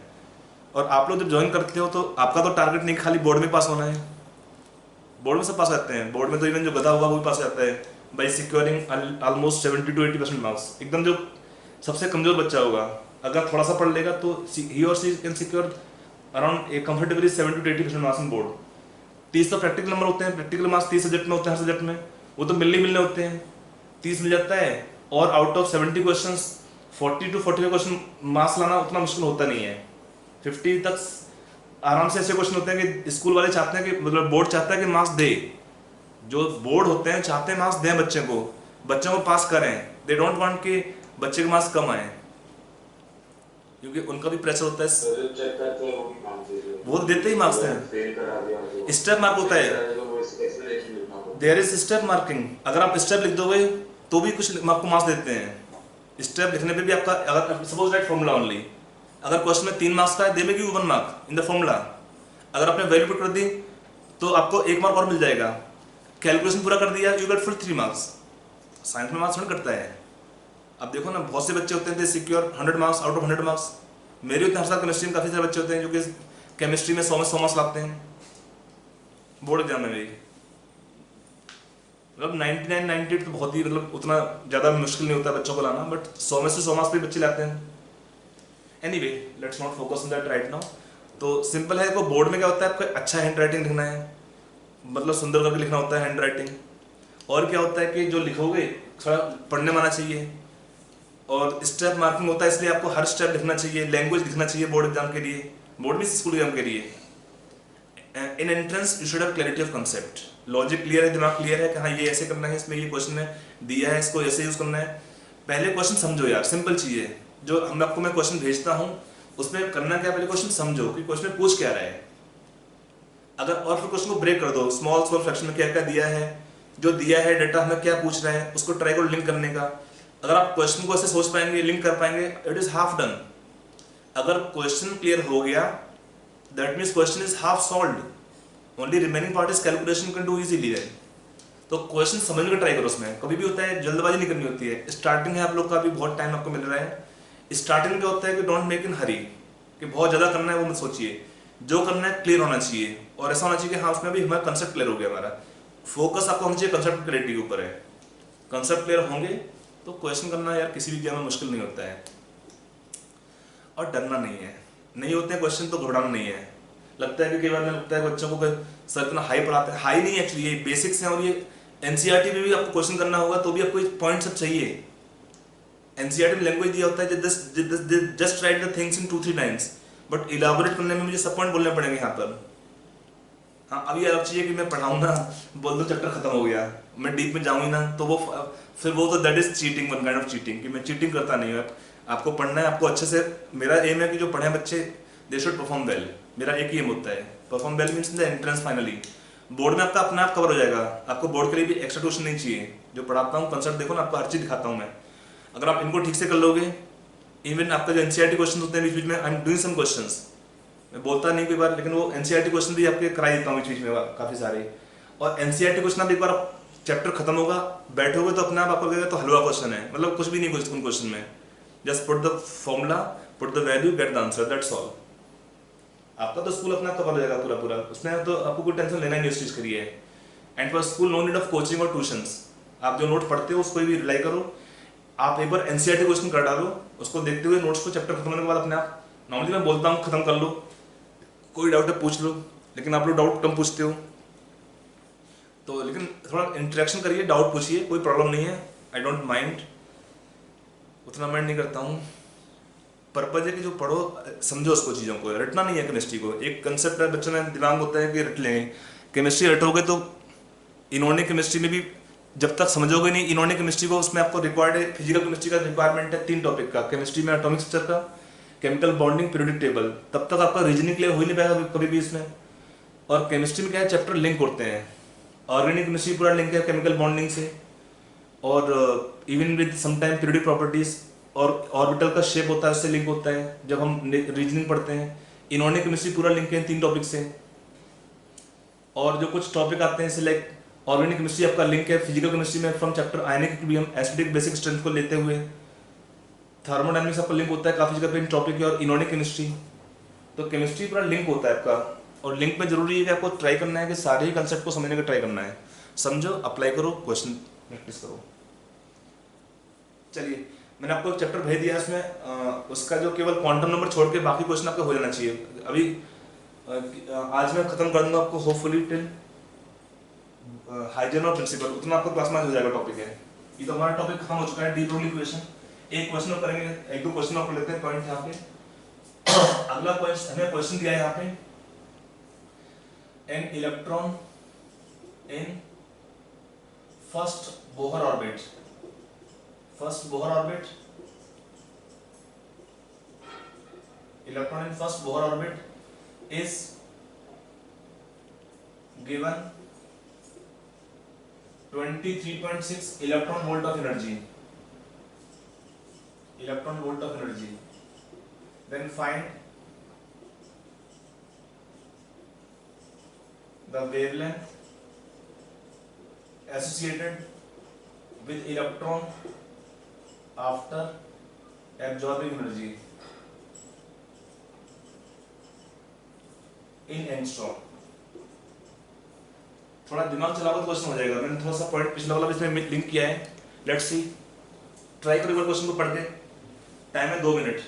और आप लोग जब ज्वाइन करते हो तो आपका तो टारगेट नहीं खाली बोर्ड में पास होना है, बोर्ड में सब पास करते हैं, बोर्ड में तो इवन जो गधा हुआ वो भी पास हो जाता है by securing almost 70 to 80% marks. एकदम जो सबसे कमजोर बच्चा होगा अगर थोड़ा सा पढ़ लेगा तो ही और she can secure around a comfortably 70 to 80% marks in board. 30 तो प्रैक्टिकल नंबर होते हैं, प्रैक्टिकल मार्क्स 30 सब्जेक्ट में होते हैं, हर सब्जेक्ट में, वो तो मिलने होते हैं, 30 मिल जाता है। और out of 70 question 40 to 45 question marks लाना उतना मुश्किल होता नहीं है, 50 तक आराम से ऐसे क्वेश्चन होते हैं कि स्कूल वाले चाहते हैं कि मतलब बोर्ड चाहता है कि मार्क्स दे, जो बोर्ड होते हैं चाहते हैं मार्क्स दें बच्चों को पास करें, दे डोंट वांट कि बच्चे के मार्क्स कम आए, क्योंकि उनका भी प्रेशर होता है, वो देते ही मार्क्स हैं। स्टेप मार्क होता है, देयर इज स्टेप मार्किंग, अगर आप स्टेप लिख दोगे तो भी कुछ आपको मार्क्स देते हैं। स्टेप लिखने पे भी आपका, अगर सपोज राइट फॉर्मूला ओनली, अगर क्वेश्चन में 3 मार्क्स का है, दे में 1 मार्क इन द फॉर्मूला, अगर आपने वैल्यू पुट कर दी तो आपको 1 मार्क और मिल जाएगा। कैलकुलेशन पूरा कर दिया, you get full 3 marks. Science में मार्क्स नहीं कटता है। अब देखो ना, बहुत से बच्चे होते हैं secure 100 marks out of 100 marks, मेरे होते हैं, हर साल केमिस्ट्री में काफ़ी सारे बच्चे होते हैं जो कि केमिस्ट्री में 100 में 100 मार्क्स लाते हैं बोर्ड एग्जाम में भी। मतलब 99 98 तो बहुत ही, मतलब उतना ज़्यादा मुश्किल नहीं होता बच्चों को लाना, बट 100 में से 100 मार्क्स भी बच्चे लाते हैं। Anyway let's not focus on that right now. तो सिंपल है, को बोर्ड में क्या होता है, आपको अच्छा हैंड राइटिंग लिखना है, मतलब सुंदर करके लिखना होता है हैंड राइटिंग। और क्या होता है कि जो लिखोगे थोड़ा पढ़ने में आना चाहिए, और स्टेप मार्किंग होता है, इसलिए आपको हर स्टेप लिखना चाहिए, लैंग्वेज लिखना चाहिए बोर्ड एग्जाम के लिए, बोर्ड में स्कूल एग्जाम के लिए। In entrance you should have clarity of concept, logic clear है, दिमाग क्लियर है कि हाँ ये ऐसे करना है, इसमें ये क्वेश्चन में दिया है, इसको ऐसे यूज करना है। पहले क्वेश्चन समझो यार, सिंपल चीज़ है, जो हम आपको मैं क्वेश्चन भेजता हूँ उसमें करना क्या, पहले क्वेश्चन समझो कि क्वेश्चन में पूछ क्या रहा है, अगर और फिर क्वेश्चन को ब्रेक कर दो, स्मॉल फ्रैक्शन में क्या क्या दिया है, जो दिया है डेटा हमें क्या पूछ रहा है, उसको ट्राई करो लिंक करने का। अगर आप क्वेश्चन को ऐसे सोच पाएंगे, लिंक कर पाएंगे, इट इज हाफ डन। अगर क्वेश्चन क्लियर हो गया that means question is half solved, only remaining part is calculation, you can do easily then. तो क्वेश्चन समझने का ट्राई करो, उसमें कभी भी होता है जल्दबाजी नहीं करनी होती है, स्टार्टिंग है आप लोग का, भी बहुत टाइम आपको मिल रहा है। स्टार्टिंग में क्या होता है कि डोंट मेक इन हरी, कि बहुत ज़्यादा करना है वो मत सोचिए, जो करना है क्लियर होना चाहिए, और ऐसा होना चाहिए कि हाँ उसमें भी हमारा कंसेप्ट क्लियर हो गया, हमारा फोकस आपको होना चाहिए कंसेप्ट क्लैरिटी के ऊपर है। कंसेप्ट क्लियर होंगे तो क्वेश्चन करना यार किसी भी एग्जाम में मुश्किल नहीं होता है। और डरना नहीं है, नहीं होते हैं क्वेश्चन तो घबराना नहीं है। लगता है कि कई बार लगता है बच्चों को सर इतना हाई पढ़ाते हैं, हाई नहीं एक्चुअली ये बेसिक्स हैं, और ये एनसीईआरटी में भी आपको क्वेश्चन करना होगा तो भी आपको पॉइंट सब चाहिए। एनसीईआरटी में लैंग्वेज दिया होता है just right the things in 2-3 lines, but elaborate करने में मुझे सब पॉइंट बोलने पड़ेंगे यहाँ पर। हाँ अभी अलग चाहिए कि मैं पढ़ाऊँ ना, बोल दो चैप्टर खत्म हो गया, मैं डीप में जाऊँ ही ना, तो वो फिर वो तो that is cheating, one kind of cheating, कि मैं चीटिंग करता नहीं हूँ। आपको पढ़ना है, आपको अच्छे से, मेरा एम है कि जो पढ़े बच्चे दे शुड परफॉर्म वेल, मेरा एक ही एम होता है, perform well means in the entrance finally. Board में आपका अपना आप कवर हो जाएगा, आपको बोर्ड के लिए भी एक्स्ट्रा ट्यूशन नहीं चाहिए। जो पढ़ाता हूँ कंसेप्ट देखो ना, आपको हर चीज़ दिखाता हूँ मैं, अगर आप इनको ठीक से कर लोगे, इवन आपका जो एनसीईआरटी क्वेश्चन होते हैं बीच बीच में, I am doing some questions, मैं बोलता नहीं कोई बार, लेकिन वो एनसीईआरटी क्वेश्चन भी आपके कराई देता हूँ बीच बीच में काफ़ी सारे। और एनसीईआरटी क्वेश्चन आप एक बार चैप्टर खत्म होगा, बैठोगे तो अपने आप आपको लगेगा तो हलवा क्वेश्चन है, मतलब कुछ भी नहीं कुछ उन क्वेश्चन में, just put the formula, put the value, get the answer, that's all. आपका तो स्कूल अपना कवर हो जाएगा पूरा पूरा, उसमें तो आपको कोई टेंशन लेना ही नहीं उस चीज़ के लिए। And for school no need of coaching और ट्यूशंस, आप जो नोट पढ़ते हो उसको भी रिलाई करो, आप एक बार एनसीईआरटी क्वेश्चन कर डालो, उसको देखते हुए नोट्स को चैप्टर खत्म होने के बाद अपने आप, नॉर्मली मैं बोलता हूँ खत्म कर लो, कोई डाउट है पूछ लो, लेकिन आप लोग डाउट कम पूछते हो, तो लेकिन थोड़ा इंटरेक्शन करिए, डाउट पूछिए, कोई प्रॉब्लम नहीं है, आई डोंट माइंड, उतना माइंड नहीं करता हूँ। पर्पज है कि जो पढ़ो समझो उसको, चीज़ों को रटना नहीं है। केमिस्ट्री को एक कंसेप्ट है, बच्चों में दिमाग होता है कि रट लेंगे, केमिस्ट्री रटोगे तो इनऑर्गेनिक केमिस्ट्री में भी जब तक समझोगे नहीं इनऑर्गेनिक केमिस्ट्री को, उसमें आपको रिक्वायर्ड है, फिजिकल केमिस्ट्री का रिक्वायरमेंट है 3 टॉपिक का, केमिस्ट्री में एटॉमिक स्ट्रक्चर का, केमिकल बॉन्डिंग, पीरियोडिक टेबल, तब तक आपका रीजनिंग क्लियर हो ही नहीं पाएगा कभी भी इसमें। और केमिस्ट्री में क्या है, चैप्टर लिंक होते हैं, ऑर्गेनिक केमिस्ट्री पूरा लिंक है केमिकल बॉन्डिंग से, और even with sometime periodic properties, और ऑर्बिटल का शेप होता है उससे लिंक होता है जब हम रीजनिंग पढ़ते हैं। इनऑर्गेनिक केमिस्ट्री पूरा लिंक है 3 टॉपिक से, और जो कुछ टॉपिक आते हैं जैसे लाइक ऑर्गेनिक केमिस्ट्री आपका लिंक है फिजिकल केमिस्ट्री में फ्रॉम चैप्टर आयनिक भी हम एसिडिक बेसिक स्ट्रेंथ को लेते हुए, थर्मोडायनेमिक्स आपका लिंक होता है काफी जगह पे इन टॉपिक है, और इनऑर्गेनिक केमिस्ट्री, तो केमिस्ट्री पूरा लिंक होता है आपका। और लिंक में जरूरी है कि आपको ट्राई करना है कि सारे ही कंसेप्ट को समझने का ट्राई करना है, समझो, अप्लाई करो, क्वेश्चन प्रैक्टिस करो। चलिए मैंने आपको एक चैप्टर भेज दिया, इसमें उसका जो केवल क्वांटम नंबर छोड़ के बाकी क्वेश्चन आपका हो जाना चाहिए। अभी आज मैं खत्म कर दूंगा आपको होपफुली टिल हाइजन और प्रिंसिपल, उतना आपको क्लास में हो जाएगा टॉपिक है। ये तो हमारा टॉपिक खत्म हो चुका है, डी ब्रोगली इक्वेशन। एक क्वेश्चन और करेंगे, 1-2 क्वेश्चन और लेते हैं पॉइंट यहाँ पे। अगला क्वेश्चन हमें क्वेश्चन दिया है यहाँ पे, an electron in first Bohr orbit, first Bohr orbit, electron in first Bohr orbit is given 23.6 electron volt of energy, electron volt of energy, then find the wavelength associated with electron after absorbing energy in angstrom। थोड़ा दिमाग चलाओ तो question हो जाएगा। मैंने थोड़ा सा point पिछला वाला भी इसमें लिंक किया है, लेट्स सी, ट्राई करो एक बार क्वेश्चन को पढ़ के। टाइम है 2 मिनट।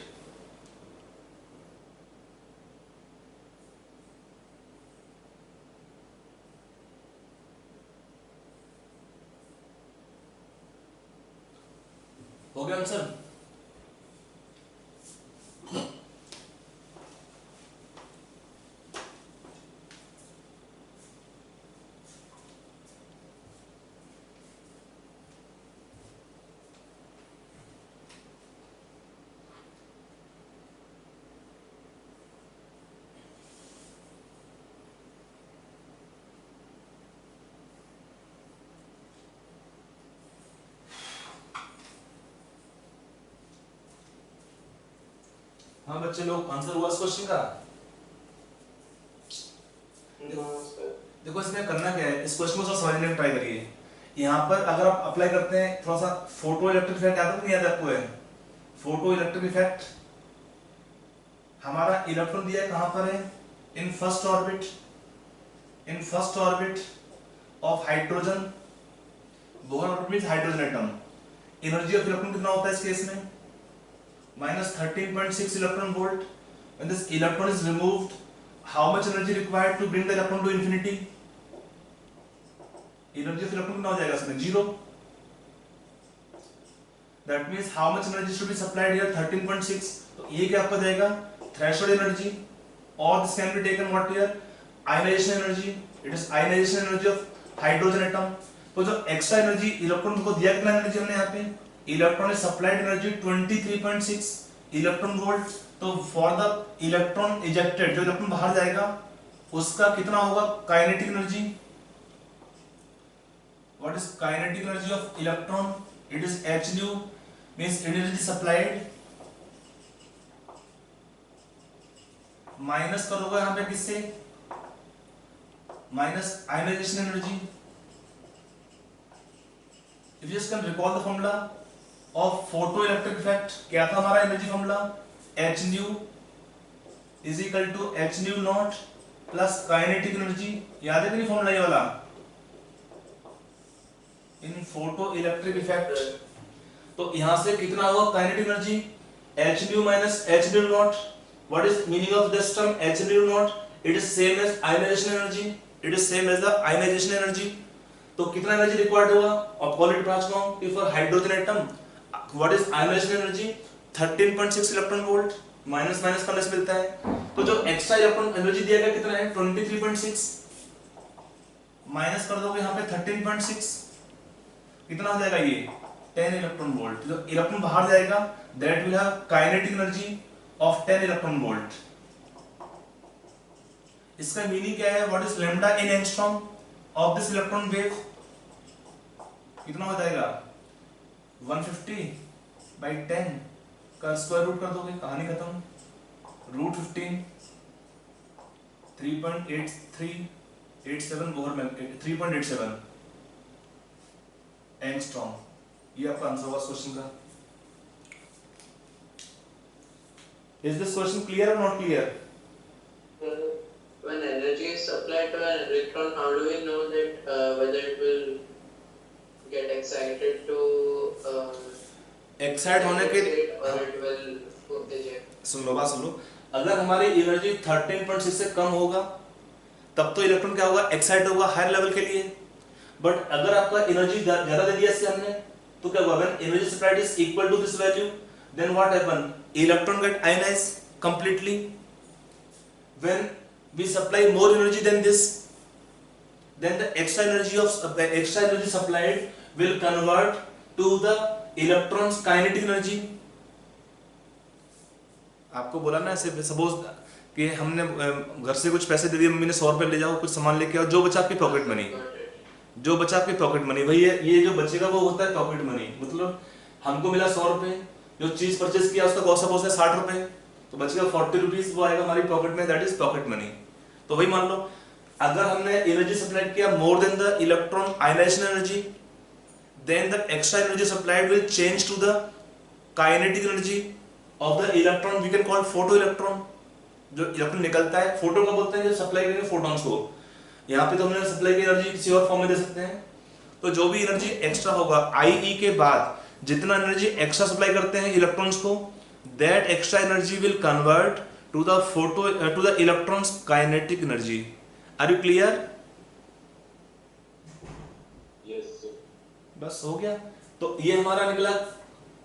हो गया आंसर? हाँ बच्चे लोग, आंसर हुआ इस क्वेश्चन का? देखो इसमें करना क्या है, इस क्वेश्चन को थोड़ा समझने का ट्राई करिए। यहाँ पर अगर आप अप्लाई करते हैं थोड़ा सा फोटो इलेक्ट्रिक इफेक्ट, याद नहीं याद आपको है फोटो इलेक्ट्रिक इफेक्ट? हमारा इलेक्ट्रॉन दिया है कहाँ पर है, इन first orbit, in first orbit of hydrogen, Bohr orbit means hydrogen atom. Energy of electron कितना होता है इस केस में, -13.6 electron volt। When this electron is removed, how much energy required to bring the electron to infinity? Energy of electron कितना हो जाएगा इसमें, 0। That means how much energy should be supplied here, 13.6। तो ये क्या आपका जाएगा, threshold energy, or this can be taken what here, ionization energy। It is ionization energy of hydrogen atom। तो जो extra energy इलेक्ट्रॉन को दिया कितना एनर्जी हमने यहाँ पे, electron is supplied energy 23.6 electron volt. तो फॉर द इलेक्ट्रॉन इजेक्टेड, जो इलेक्ट्रॉन बाहर जाएगा उसका कितना होगा kinetic energy. What is kinetic energy of electron, it is hν, means energy supplied minus करोगे यहाँ पे किससे, minus ionisation energy. If you just can recall the formula of photoelectric effect, क्या था हमारा energy formula? H nu is equal to H nu naught plus kinetic energy. याद है कि नहीं फॉर्मूला ये वाला? In photoelectric effect, तो यहाँ से कितना हुआ kinetic energy? H nu minus H nu naught. What is meaning of this term H nu naught? It is same as ionization energy. It is same as the ionization energy. तो कितना energy required हुआ? और पॉलिट ब्रांच को for hydrogen atom what is ionisation energy? 13.6 electron volt. Minus minus करने से मिलता है. तो जो एक्स्ट्रा इलेक्ट्रॉन एनर्जी दिया गया कितना है? 23.6. माइनस कर दोगे यहाँ पे 13.6 कितना हो जाएगा? ये 10 इलेक्ट्रॉन वोल्ट. जो इलेक्ट्रॉन बाहर जाएगा that will have kinetic energy of 10 electron volt. इसका मीनिंग क्या है? What is lambda in angstrom of this electron wave? कितना हो जाएगा? 150 by 10 का स्क्वायर रूट कर दोगे, कहानी खत्म. रूट 15 3.8387 बोहर में 3.87 एंगस्ट्रॉम. ये आपका आंसर हुआ क्वेश्चन का. इज दिस क्वेश्चन क्लियर और not clear? When energy is supplied to an electron, how do we know that whether it will get excited to excite होने के or it will eject? सुन लो बात सुन लो. अगर हमारी energy 13.6 से कम होगा तब तो इलेक्ट्रॉन क्या होगा? एक्साइट होगा हायर लेवल के लिए. बट अगर आपका एनर्जी ज्यादा दे दिया इससे हमने तो क्या होगा? When energy supplied is equal to this value then what happen? Electron get ionise completely. When we supply more energy than this, then the extra energy supplied will convert to the electrons kinetic energy. आपको बोला ना ऐसे suppose कि हमने घर से कुछ पैसे दे दिए, मम्मी ने 100 रुपए ले जाओ कुछ सामान लेके आओ, जो बचा आपकी पॉकेट मनी. जो बचा आपकी पॉकेट मनी वही है. ये जो बचेगा वो होता है पॉकेट मनी. मतलब हमको मिला 100 रुपए, जो चीज परचेज किया उसका कॉस्ट सपोज है 60 रुपए, तो बचेगा 40 रुपीज, वो आएगा हमारी पॉकेट में. That is pocket money. तो वही मान लो अगर हमने एनर्जी सप्लाई किया more than the electron ionisation energy, then the extra energy supplied will change to the kinetic energy of the electron. We can call photo electron. जो electron निकलता है, फोटो का बोलते हैं जो सप्लाई करेंगे फोटॉन्स को. यहाँ पे तो हमने सप्लाई की एनर्जी किसी और फॉर्म में दे सकते हैं. तो जो भी एनर्जी एक्स्ट्रा होगा IE के बाद जितना एनर्जी एक्स्ट्रा सप्लाई करते हैं इलेक्ट्रॉन्स को, that extra energy will convert to the electrons kinetic energy. Are you clear? Yes sir. बस हो गया. तो ये हमारा निकला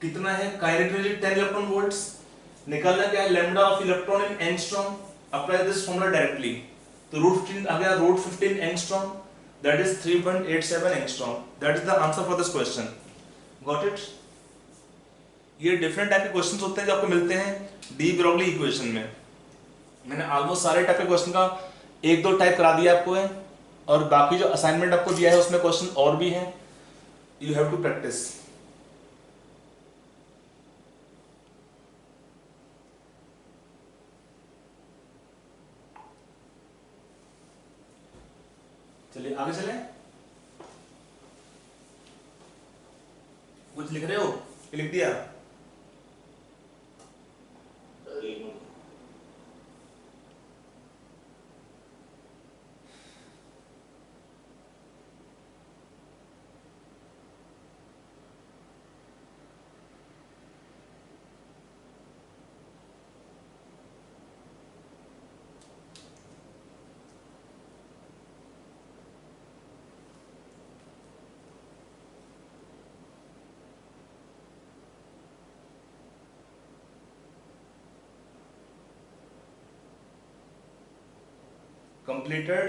कितना है? Kinetic energy 10 electron volts. निकालना क्या है? Lambda of electron in angstrom. Apply this formula directly. तो रूट 15 आ गया. Root 15 angstrom that is 3.87 angstrom. That is the answer for this question. Got it? ये डिफरेंट टाइप के क्वेश्चंस होते हैं जो आपको मिलते हैं डी ब्रोगली इक्वेशन में. मैंने ऑलमोस्ट सारे टाइप के क्वेश्चन का 1-2 टाइप करा दिया आपको है, और बाकी जो असाइनमेंट आपको दिया है उसमें क्वेश्चन और भी हैं. You have to practise. चलिए आगे चलें. कुछ लिख रहे हो कि लिख दिया? completed.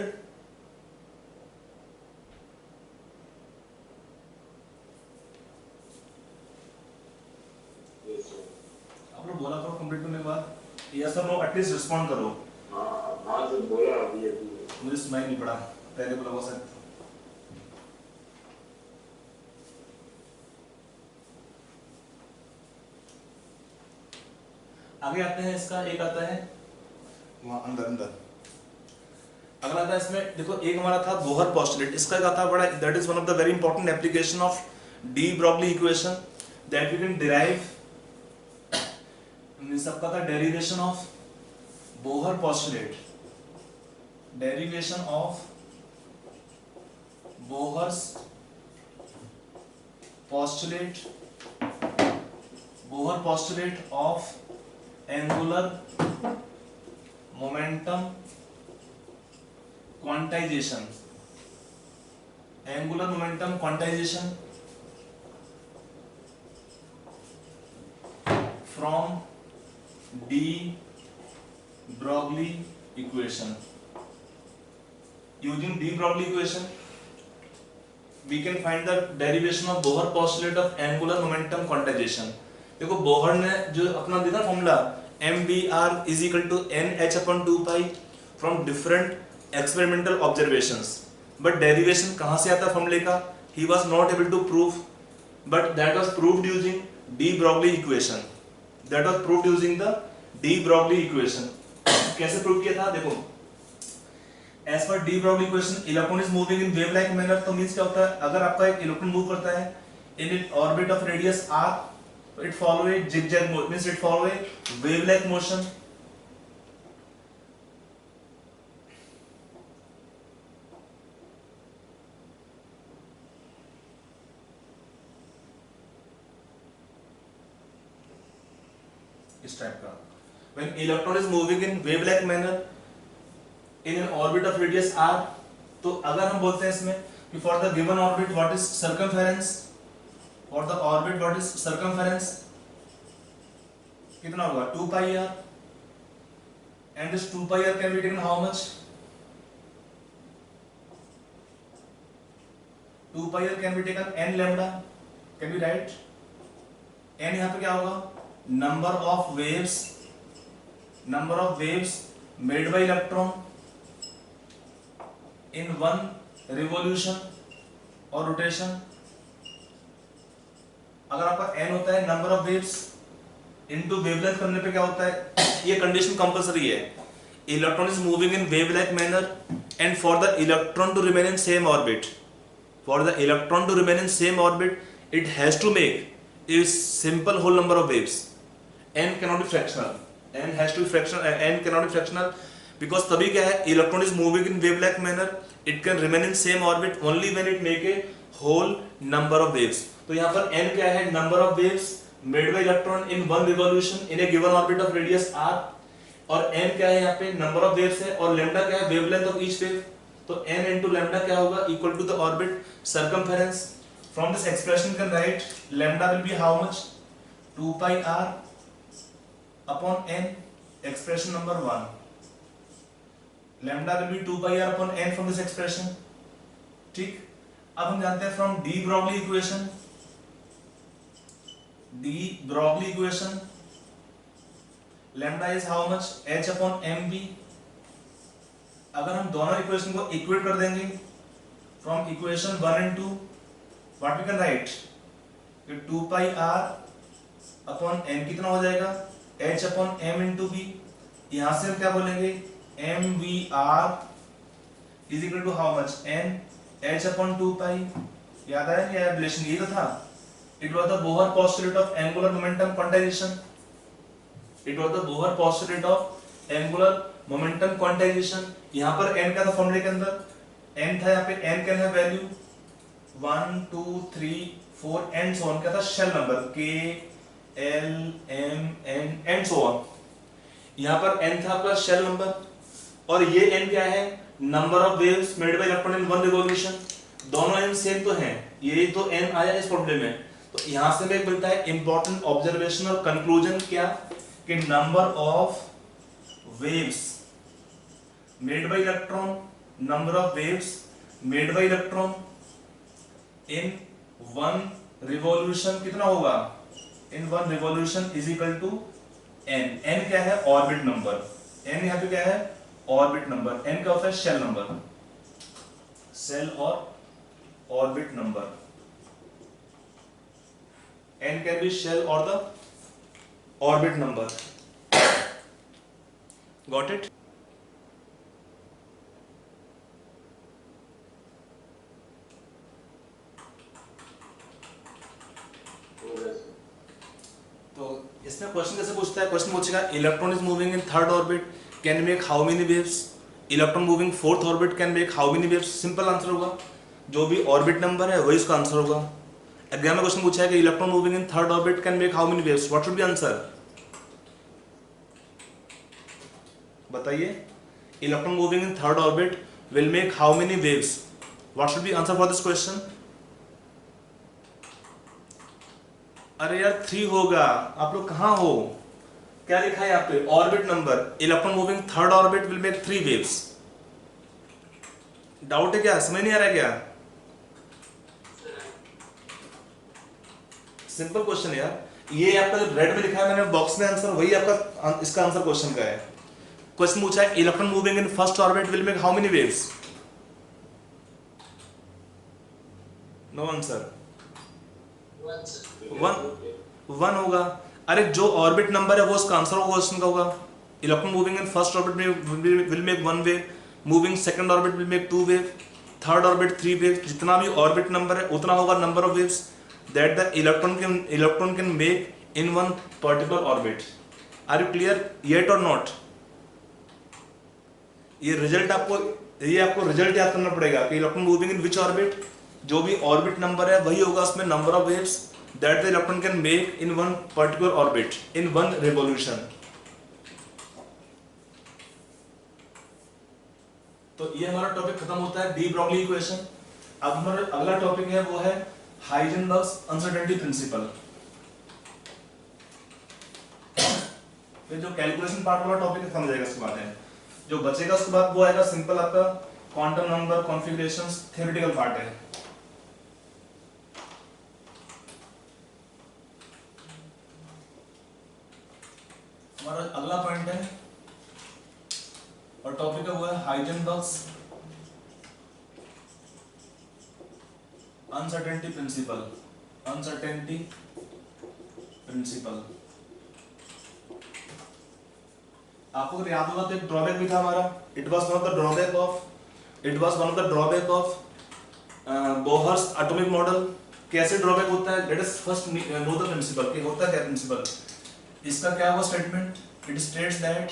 आप लोग बोला करो कंप्लीट करने के बाद या सब लोग एटलीस्ट रिस्पॉन्ड करो. हाँ सर बोला अभी मुझे सुनाई नहीं पड़ा, पहले बोला वो सर. आगे आते हैं. इसका एक आता है वहां अंदर अंदर. अगला था इसमें देखो, एक हमारा था बोहर पोस्टुलेट. इसका क्या था बड़ा, that is one of the very important application of de Broglie equation that we can derive, सबका था derivation of Bohr postulate, derivation of Bohr's postulate, Bohr postulate of angular momentum quantization, angular momentum quantization from de Broglie equation. Using de Broglie equation we can find the derivation of Bohr postulate of angular momentum quantization. देखो Bohr ने जो अपना दिया था formula mvr is equal to nh upon 2 pi from different experimental observations, but derivation कहाँ से आता फॉर्मूले का, he was not able to prove, but that was proved using de Broglie equation, that was proved using the de Broglie equation. कैसे prove किया था देखो, As per de Broglie equation, electron is moving in wave-like manner. तो means क्या होता है, अगर आपका एक इलेक्ट्रॉन मूव करता है in an orbit of radius r, तो it follow a zigzag motion, means it follow a wave-like motion. इस टाइप का, when electron is moving in wave-like manner in an orbit of radius r, तो अगर हम बोलते हैं इसमें कि for the given orbit what is circumference, for the orbit what is circumference, कितना होगा 2 pi r, and this 2 pi r can be taken how much, 2 pi r can be taken n lambda, can we write n, यहाँ पे क्या होगा number of waves made by electron in one revolution और rotation. अगर आपका n होता है number of waves into wavelength करने पे क्या होता है, ये कंडीशन कंपलसरी है, electron is moving in wavelength manner and for the electron to remain in same orbit, for the electron to remain in same orbit it has to make a simple whole number of waves, n cannot be fractional, n has to be fractional, n cannot be fractional because तभी क्या है, electron is moving in wavelength manner, it can remain in same orbit only when it make a whole number of waves. तो यहाँ पर n क्या है, number of waves made by electron in one revolution in a given orbit of radius r, और n क्या है यहाँ पे नंबर ऑफ वेव्स है, और लैम्डा क्या है वेवलेंथ ऑफ ईच वेव, तो n इनटू लैम्डा क्या होगा equal to the orbit circumference. From this expression can write lambda will be how much 2 pi r upon n, expression number 1. Lambda will be 2 pi r upon n from this expression. ठीक, अब हम जानते हैं from de Broglie equation, de Broglie equation lambda is how much h upon mv. अगर हम दोनों equation को equate कर देंगे from equation 1 and 2, what we can write, 2 pi r upon n कितना हो जाएगा h upon m into B. यहां से हम क्या बोलेंगे M V R is equal to how much n h अपॉन 2 पाई. याद आया क्या रिलेशन, ये तो था, it was the Bohr postulate of angular momentum quantisation, it was the Bohr postulate of angular momentum quantisation. यहां पर n का था फॉर्मूले के अंदर, n था, यहाँ पे n का है वैल्यू 1 2 3 4 एंड सो ऑन, क्या था shell number k L M N and so on. यहाँ पर n था आपका शेल नंबर, और ये n क्या है number of waves made by electron in one revolution. दोनों n सेम तो हैं, ये तो n आया इस प्रॉब्लम में. तो यहाँ से हमें मिलता है इंपॉर्टेंट ऑब्जर्वेशन और कंक्लूजन क्या, कि number of waves made by electron, number of waves made by electron in one revolution कितना होगा, in one revolution is equal to n. n क्या है ऑर्बिट नंबर, n यहाँ पे क्या है ऑर्बिट नंबर, n का होता है शेल नंबर, शेल और orbit number. n can be shell और the orbit number. Got it. इसमें क्वेश्चन कैसे पूछता है, क्वेश्चन पूछेगा electron is moving in third orbit can make how many waves, electron moving fourth orbit can make how many waves. Simple answer होगा, जो भी orbit number है वही उसका आंसर होगा। एग्जाम में क्वेश्चन पूछा है कि electron moving in third orbit can make how many waves, what should be answer, बताइए। Electron moving in third orbit will make how many waves, what should be answer for this question. अरे यार 3 होगा, आप लोग कहाँ हो, क्या लिखा है यहाँ पे, orbit number, electron moving third orbit will make 3 waves. Doubt है क्या, समझ नहीं आ रहा है क्या, सिंपल क्वेश्चन है यार। ये आपका जो रेड में लिखा है मैंने बॉक्स में आंसर, वही आपका इसका आंसर क्वेश्चन का है। क्वेश्चन पूछा है electron moving in first orbit will make how many waves, no answer, one होगा। अरे जो ऑर्बिट नंबर है वो उसका आंसर होगा क्वेश्चन का होगा। Electron moving in first orbit will make 1 wave, moving second orbit will make 2 wave, third orbit 3 wave. जितना भी ऑर्बिट नंबर है उतना होगा number of waves that the electron can make in one particular orbit. Are you clear yet और not. ये result आपको result याद करना पड़ेगा कि electron moving in which orbit, जो भी ऑर्बिट नंबर है वही होगा उसमें number of waves that the electron can make in one particular orbit in one revolution. तो ये हमारा टॉपिक खत्म होता है डी ब्रॉगली इक्वेशन। अब हमारा अगला टॉपिक है वो है हाइजेनबर्ग्स अनसर्टेनिटी प्रिंसिपल। फिर जो कैलकुलेशन पार्ट वाला टॉपिक है खत्म हो जाएगा, उसके बाद है जो बचेगा उसके बाद वो आएगा सिंपल आपका quantum number configurations, theoretical part है। हमारा अगला पॉइंट है और टॉपिक है वो है हाइजेनबर्ग्स अनसर्टेनिटी प्रिंसिपल। अनसर्टेनिटी प्रिंसिपल आपको अगर याद होगा तो एक ड्रॉबैक भी था हमारा, it was one of the drawback of Bohr's atomic model. कैसे ड्रॉबैक होता है, let us first know the principle कि होता क्या प्रिंसिपल। इसका क्या हुआ statement, it states that,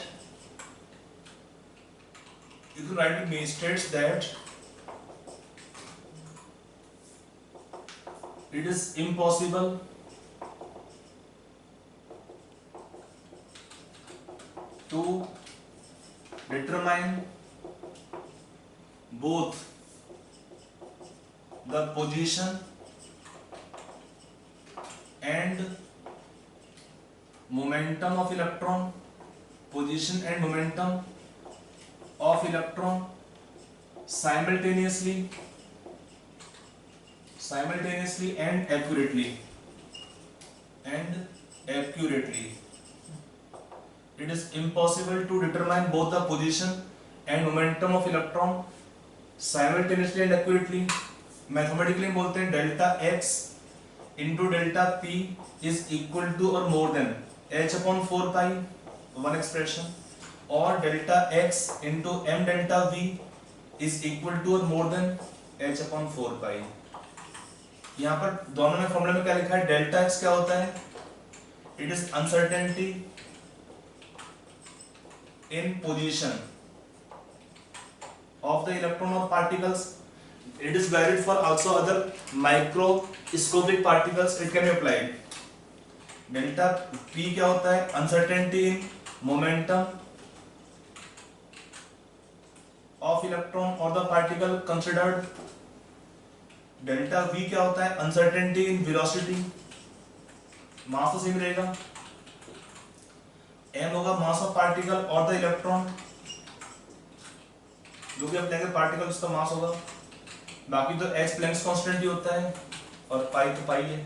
you can write with me, states that it is impossible to determine both the position and momentum of electron, position and momentum of electron simultaneously and accurately it is impossible to determine both the position and momentum of electron simultaneously and accurately. Mathematically बोलते हैं delta x into delta p is equal to और more than h/4 one expression, और delta x into m delta v is equal to और more than h/4। यहाँ पर दोनों में formula में क्या लिखा है, डेल्टा x क्या होता है, it is uncertainty in position of the electron or particles. It is valid for also other microscopic particles, it can be applied. Delta P क्या होता है, uncertainty in momentum of electron or the particle considered. Delta V क्या होता है, uncertainty in velocity, मास तो same रहेगा। m होगा mass of particle और द इलेक्ट्रॉन, जो भी आप लेंगे पार्टिकल उसका मास होगा। बाकी तो h प्लैंक्स कांस्टेंट ही होता है और पाई तो पाई है।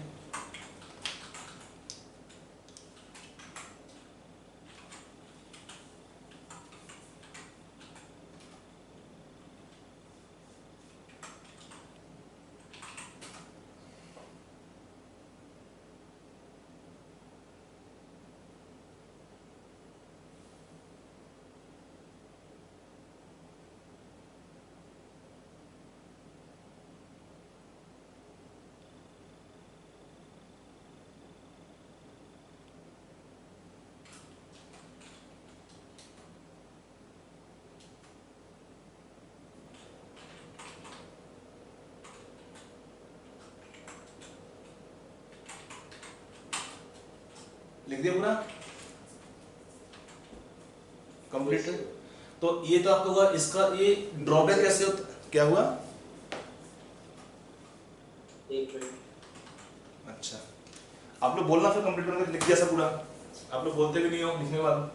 लिख दिया पूरा कंप्लीट। तो ये तो आपको हुआ, इसका ये ड्रॉबैक कैसे होता, क्या हुआ? एक मिनट। अच्छा, आप लोग बोलना फिर कंप्लीट करके लिख दिया सब पूरा, आप लोग बोलते भी नहीं हो लिखने के बाद।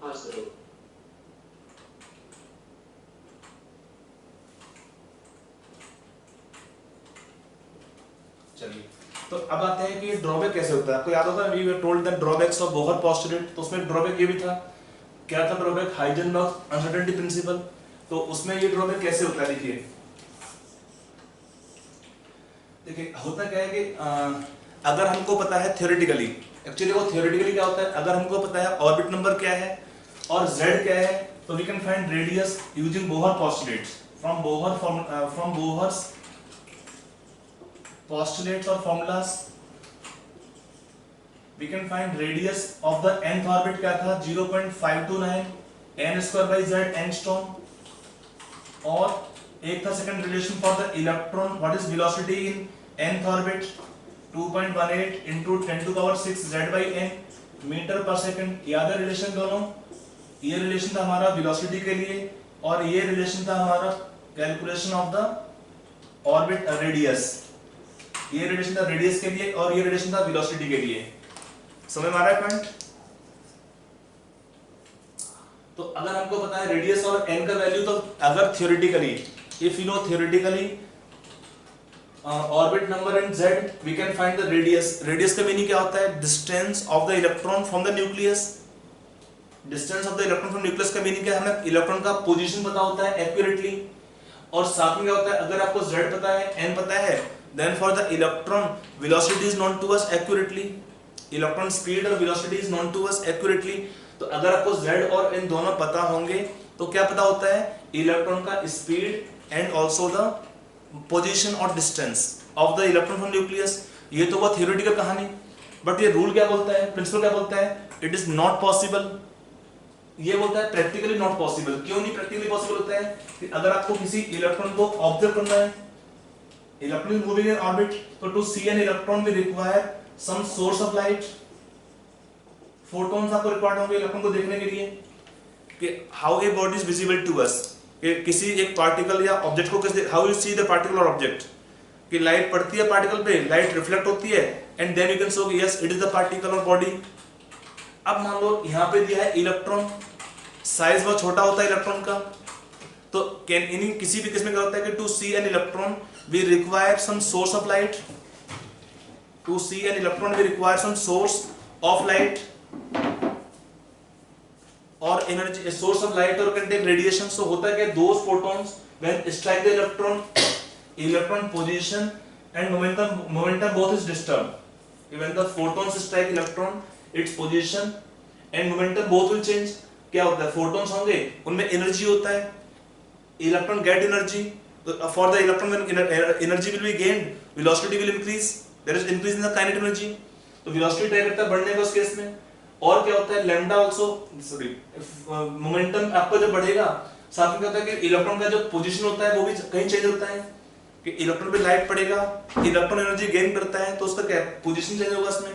हाँ सर। चलिए, तो अब आते हैं कि ड्रॉबैक कैसे होता है। आपको याद होगा we were told that drawbacks of Bohr postulate, तो उसमें ड्रॉबैक ये भी था, क्या था ड्रॉबैक? Heisenberg uncertainty principle. तो उसमें ये ड्रॉबैक कैसे होता है, देखिए देखिए होता क्या है कि अगर हमको पता है थियोरेटिकली, एक्चुअली वो थियोरेटिकली क्या होता है, अगर हमको पता है ऑर्बिट नंबर क्या है और z क्या है, तो we can find radius using Bohr postulates from Bohr's postulates or formulas. We can find radius of the nth orbit क्या था? 0.529 n square by z angstrom. और एक था second relation for the electron. What is velocity in nth orbit? 2.18 into 10 to power 6 z by n metre per second. याद है relation दोनों? ये relation था हमारा वेलोसिटी के लिए और ये रिलेशन था हमारा calculation of the orbit radius. ये रिलेशन था रेडियस के लिए और ये रिलेशन था वेलोसिटी के लिए। समझ में आ रहा है पॉइंट? तो अगर हमको पता है रेडियस और n का वैल्यू, तो अगर theoretically, if you know theoretically orbit number in z, we can find the radius. Radius का मीनिंग क्या होता है? Distance of the electron from the nucleus. Distance of the electron from nucleus का meaning क्या है? हमें इलेक्ट्रॉन का position पता होता है एक्यूरेटली, और साथ में क्या होता है, अगर आपको z पता है, n पता है, then for the electron velocity is known to us accurately. Electron speed और velocity is known to us accurately. तो अगर आपको z और n दोनों पता होंगे तो क्या पता होता है? इलेक्ट्रॉन का speed and also the position और distance of the electron from nucleus. ये तो वो थियोरेटिकल कहानी, बट ये रूल क्या बोलता है, प्रिंसिपल क्या बोलता है? It is not possible. ये बोलता है प्रैक्टिकली नॉट पॉसिबल। क्यों नहीं प्रैक्टिकली पॉसिबल होता है? कि अगर आपको किसी इलेक्ट्रॉन को ऑब्जर्व करना है, electron is moving in orbit, so to see an electron we require some source of light. photons आपको रिक्वायर्ड होंगे इलेक्ट्रॉन को देखने के लिए कि how a body is visible to us, कि किसी एक पार्टिकल या ऑब्जेक्ट को कैसे, how you see the particle or object, कि लाइट पड़ती है पार्टिकल पे, लाइट रिफ्लेक्ट होती है, and then you can show कि yes it is the particle or body. अब मान लो यहाँ पे दिया है इलेक्ट्रॉन, साइज बहुत छोटा होता है इलेक्ट्रॉन का, तो कैन इन किसी भी केस में क्या होता है कि to see an electron we require some source of light. To see an electron we require some source of light or energy, a source of light or contain radiation. So होता है कि those photons when strike the electron position and momentum both is disturbed. When the photons strike electron, its position and momentum both will change. क्या होता है? photons होंगे, उनमें energy होता है, electron get energy. For the electron when energy will be gained, velocity will increase. There is increase in the kinetic energy. तो velocity try करता है बढ़ने का उस केस में। और क्या होता है? lambda also, sorry, momentum आपका जब बढ़ेगा, साथ में क्या होता है कि इलेक्ट्रॉन का जो पोजीशन होता है वो भी कहीं चेंज होता है, कि इलेक्ट्रॉन पे लाइट पड़ेगा, इलेक्ट्रॉन एनर्जी गेन करता है, तो उसका क्या पोजीशन चेंज होगा इसमें।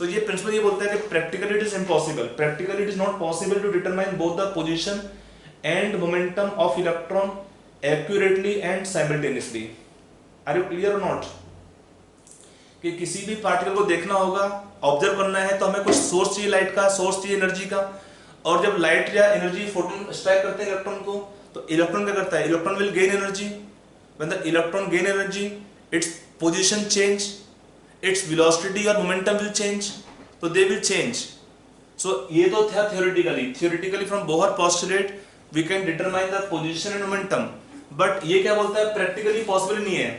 तो ये प्रिंसिपल ये बोलता है कि practically it is impossible, practically it is not possible to determine both the position and momentum of electron accurately and simultaneously. Are you clear or not? कि किसी भी पार्टिकल को देखना होगा, ऑब्जर्व करना है, तो हमें कुछ सोर्स चाहिए लाइट का, सोर्स चाहिए एनर्जी का, और जब लाइट या एनर्जी फोटोन स्ट्राइक करते हैं इलेक्ट्रॉन को, तो इलेक्ट्रॉन क्या करता है? Electron will gain energy. When the electron gain energy, its position change, its velocity और मोमेंटम विल चेंज, तो दे विल चेंज. सो ये तो था theoretically from Bohr postulate we can determine the position and momentum. But ये क्या बोलता है? Practically possible नहीं है.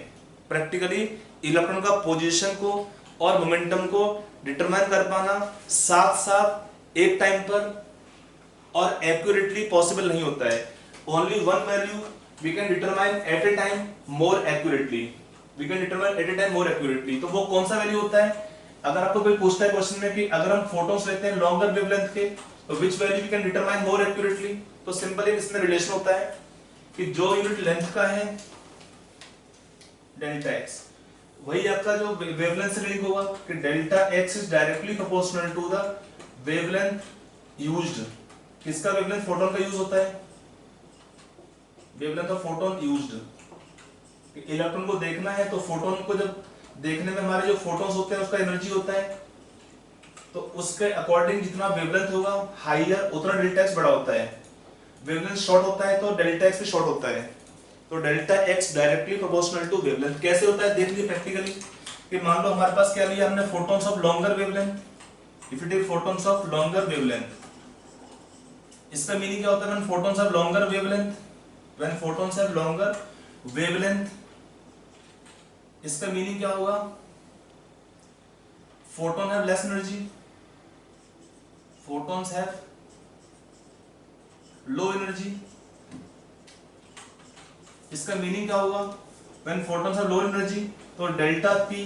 प्रैक्टिकली इलेक्ट्रॉन का पोजीशन को और मोमेंटम को डिटरमाइन कर पाना साथ साथ एक टाइम पर और एक्यूरेटली पॉसिबल नहीं होता है. Only one value we can determine at a time more accurately. We can determine at a time more accurately. तो वो कौन सा वैल्यू होता है? अगर आपको कोई पूछता है क्वेश्चन में कि अगर हम फोटोन्स लेते हैं लॉन्गर वेवलेंथ के तो which value we can determine more accurately, तो सिंपली इसमें रिलेशन होता है कि जो यूनिट लेंथ का है डेल्टा एक्स, वही आपका जो वेवलेंथ से लिंक होगा कि delta x is directly proportional to the wavelength used. किसका वेवलेंथ? फोटोन का यूज होता है, wavelength of photon used. Electron को देखना है तो फोटोन को जब देखने में हमारे जो फोटोन्स होते हैं उसका एनर्जी होता है, तो उसके अकॉर्डिंग जितना वेवलेंथ होगा हाइयर उतना डेल्टा एक्स बड़ा होता है। वेवलेंथ शॉर्ट होता है तो डेल्टा एक्स भी शॉर्ट होता है, तो delta x directly proportional to wavelength. कैसे होता है देख लीजिए प्रैक्टिकली कि मान लो हमारे पास क्या लिया हमने, photons of longer wavelength. If it is photons of longer wavelength, इसका मीनिंग क्या होता है? When photons have longer wavelength, when photons have longer wavelength, इसका मीनिंग क्या होगा? Photon have less energy, photons have low energy. इसका meaning क्या होगा? When photons have low energy तो डेल्टा पी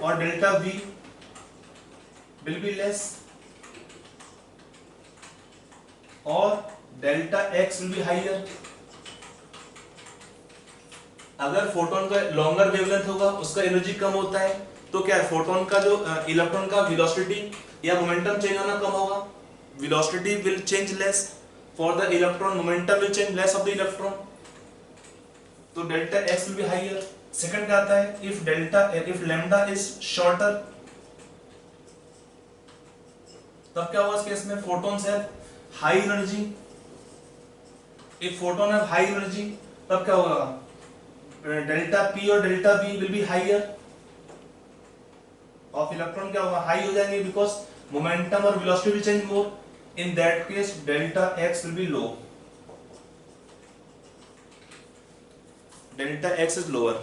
और delta v will be less और delta x will be higher. अगर फोटोन का लॉन्गर वेवलेंथ होगा उसका एनर्जी कम होता है तो क्या है, फोटोन का जो इलेक्ट्रॉन का वेलोसिटी या मोमेंटम चेंज होना कम होगा, velocity will change less for the electron, momentum will change less of the electron, तो delta x will be higher. Second क्या आता है? इफ लैम्डा इज शॉर्टर, तब क्या होगा इस केस में? Photons have high energy. If photon have high energy तब क्या होगा? डेल्टा पी और delta b will be higher of electron क्या होगा? हाई हो जाएंगे बिकॉज मोमेंटम और velocity will change more. In that case delta x will be low, delta x is lower.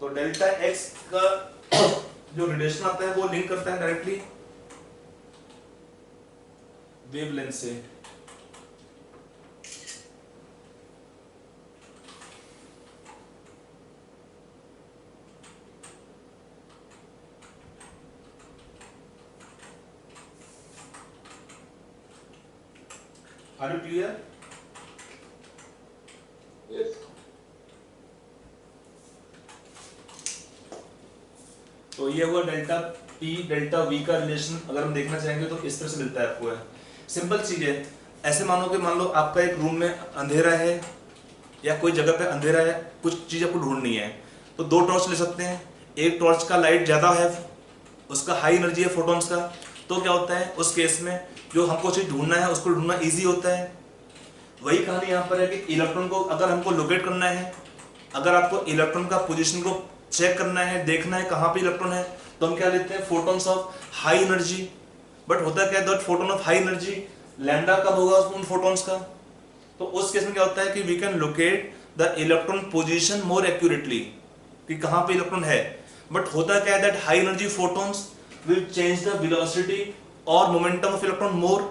तो डेल्टा एक्स का जो रिलेशन आता है वो लिंक करता है डायरेक्टली वेवलेंथ से। Are you clear? Yes. तो ये हुआ डेल्टा पी डेल्टा वी का रिलेशन। अगर हम देखना चाहेंगे तो इस तरह से मिलता है आपको। है सिंपल चीज है। ऐसे मानो कि मान लो आपका एक रूम में अंधेरा है या कोई जगह पे अंधेरा है, कुछ चीज आपको ढूंढनी है, तो दो टॉर्च ले सकते हैं। एक टॉर्च का लाइट ज्यादा है, उसका हाई एनर्जी है फोटॉन्स का, तो क्या होता है उस केस में जो हमको चीज ढूंढना है उसको ढूंढना इजी होता है। वही कहानी यहाँ पर है कि इलेक्ट्रॉन को अगर हमको लोकेट करना है, अगर आपको इलेक्ट्रॉन का पोजीशन को चेक करना है, देखना है कहाँ पे इलेक्ट्रॉन है, तो हम क्या लेते हैं? Photons of high energy. But होता क्या है, that photon of high energy lambda कब होगा उन फोटॉन्स का? तो उस केस में क्या होता है कि we can locate the electron position more accurately कि कहाँ पे इलेक्ट्रॉन है। बट होता क्या है, that high energy photons will change the velocity और मोमेंटम ऑफ इलेक्ट्रॉन मोर।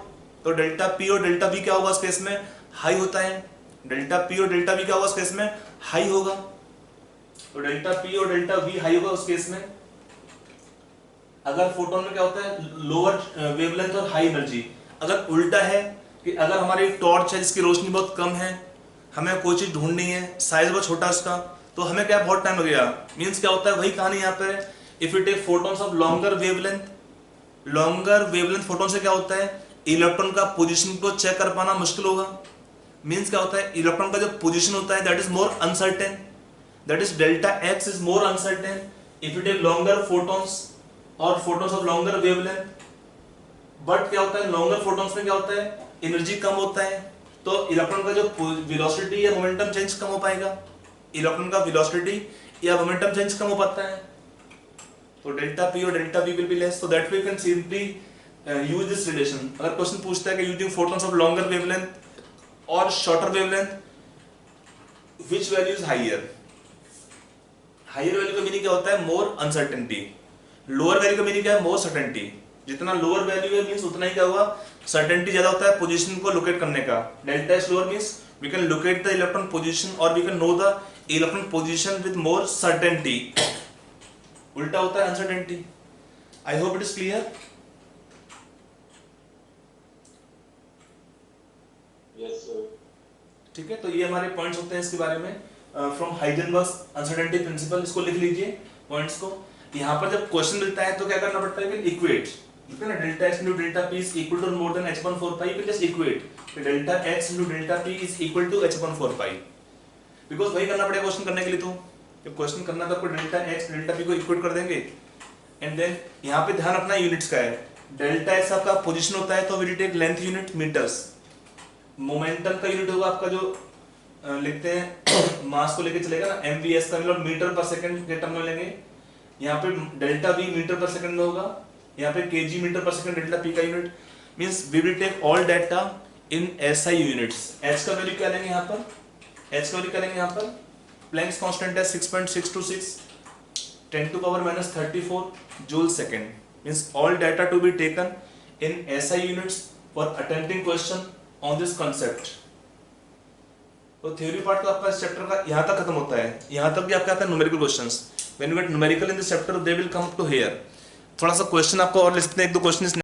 तो डेल्टा पी और डेल्टा वी क्या होगा इस केस में? हाई होता है। डेल्टा पी और डेल्टा वी क्या होगा इस केस में? हाई होगा। तो डेल्टा पी और डेल्टा वी हाई होगा उस केस में। अगर फोटोन में क्या होता है? लोअर वेवलेंथ और हाई एनर्जी। अगर उल्टा है कि अगर हमारी टॉर्च है जिसकी रोशनी बहुत कम है, हमें कोई चीज ढूंढनी है, साइज बहुत छोटा उसका, तो हमें क्या बहुत टाइम लगेगा। मीन्स क्या होता है, वही कहानी यहाँ पे है। If it is photons of longer wavelength, longer wavelength photon से क्या होता है, इलेक्ट्रॉन का पोजीशन को चेक कर पाना मुश्किल होगा। मीन्स क्या होता है, इलेक्ट्रॉन का जो पोजीशन होता है that is more uncertain, that is delta x is more uncertain if it is longer photons और photons of longer wavelength. But क्या होता है, लॉन्गर फोटोन्स में क्या होता है, एनर्जी कम होता है, तो इलेक्ट्रॉन का जो वेलोसिटी या मोमेंटम चेंज कम हो पाएगा। इलेक्ट्रॉन का वेलोसिटी या मोमेंटम चेंज कम हो पाता है, तो डेल्टा पी और delta v will be less. So that we can simply use this relation. अगर क्वेश्चन पूछता है कि using photons of longer wavelength और shorter wavelength which value is higher. Higher value का मीनिंग क्या होता है, मोर अनसर्टेनिटी। लोअर वैल्यू का मीनिंग क्या है, मोर सर्टेनिटी। जितना लोअर वैल्यू है मींस उतना ही क्या हुआ, सर्टेनिटी ज्यादा होता है पोजीशन को लोकेट करने का। Delta is lower means we can locate the electron position और we can know the electron position with more certainty. उल्टा होता है uncertainty. I hope it is clear. Yes sir. ठीक है, तो ये हमारे पॉइंट्स होते हैं इसके बारे में। फ्रॉम हाइजेनबर्ग्स अनसर्टेनिटी प्रिंसिपल, इसको लिख लीजिए पॉइंट्स को। यहाँ पर जब क्वेश्चन मिलता है तो क्या करना पड़ता है, इक्वेट, ठीक है ना, delta x into delta p is equal to or more than h/4 pi, you can just equate delta x into delta p is equal to h/4 pi, because वही करना पड़ेगा क्वेश्चन करने के लिए। तो जब क्वेश्चन करना तो आपको डेल्टा x डेल्टा p को इक्वेट कर देंगे, एंड देन यहाँ पे ध्यान रखना यूनिट्स का है। डेल्टा x आपका पोजीशन होता है तो we take length unit meters, momentum का यूनिट होगा आपका जो लिखते हैं मास को लेके चलेगा ना, mvs का मतलब मीटर पर सेकंड के टर्म में लेंगे। यहाँ पे delta v meter per second में होगा, यहाँ पे kg meter per second delta p का unit, means we will take all data in SI units. h का वैल्यू क्या लेंगे यहाँ पर, h का वैल्यू क्या लेंगे यहाँ पर, प्लैंक्स कांस्टेंट है 6.626 10⁻34 joule second, means all data to be taken in SI units for attempting question on this concept. तो थ्योरी पार्ट तो आपका इस चैप्टर का यहाँ तक खत्म होता है। यहाँ तक भी आपका आता है numerical questions. When you get numerical in this chapter they will come up to here. थोड़ा सा क्वेश्चन आपको और ले सकते हैं, एक दो क्वेश्चन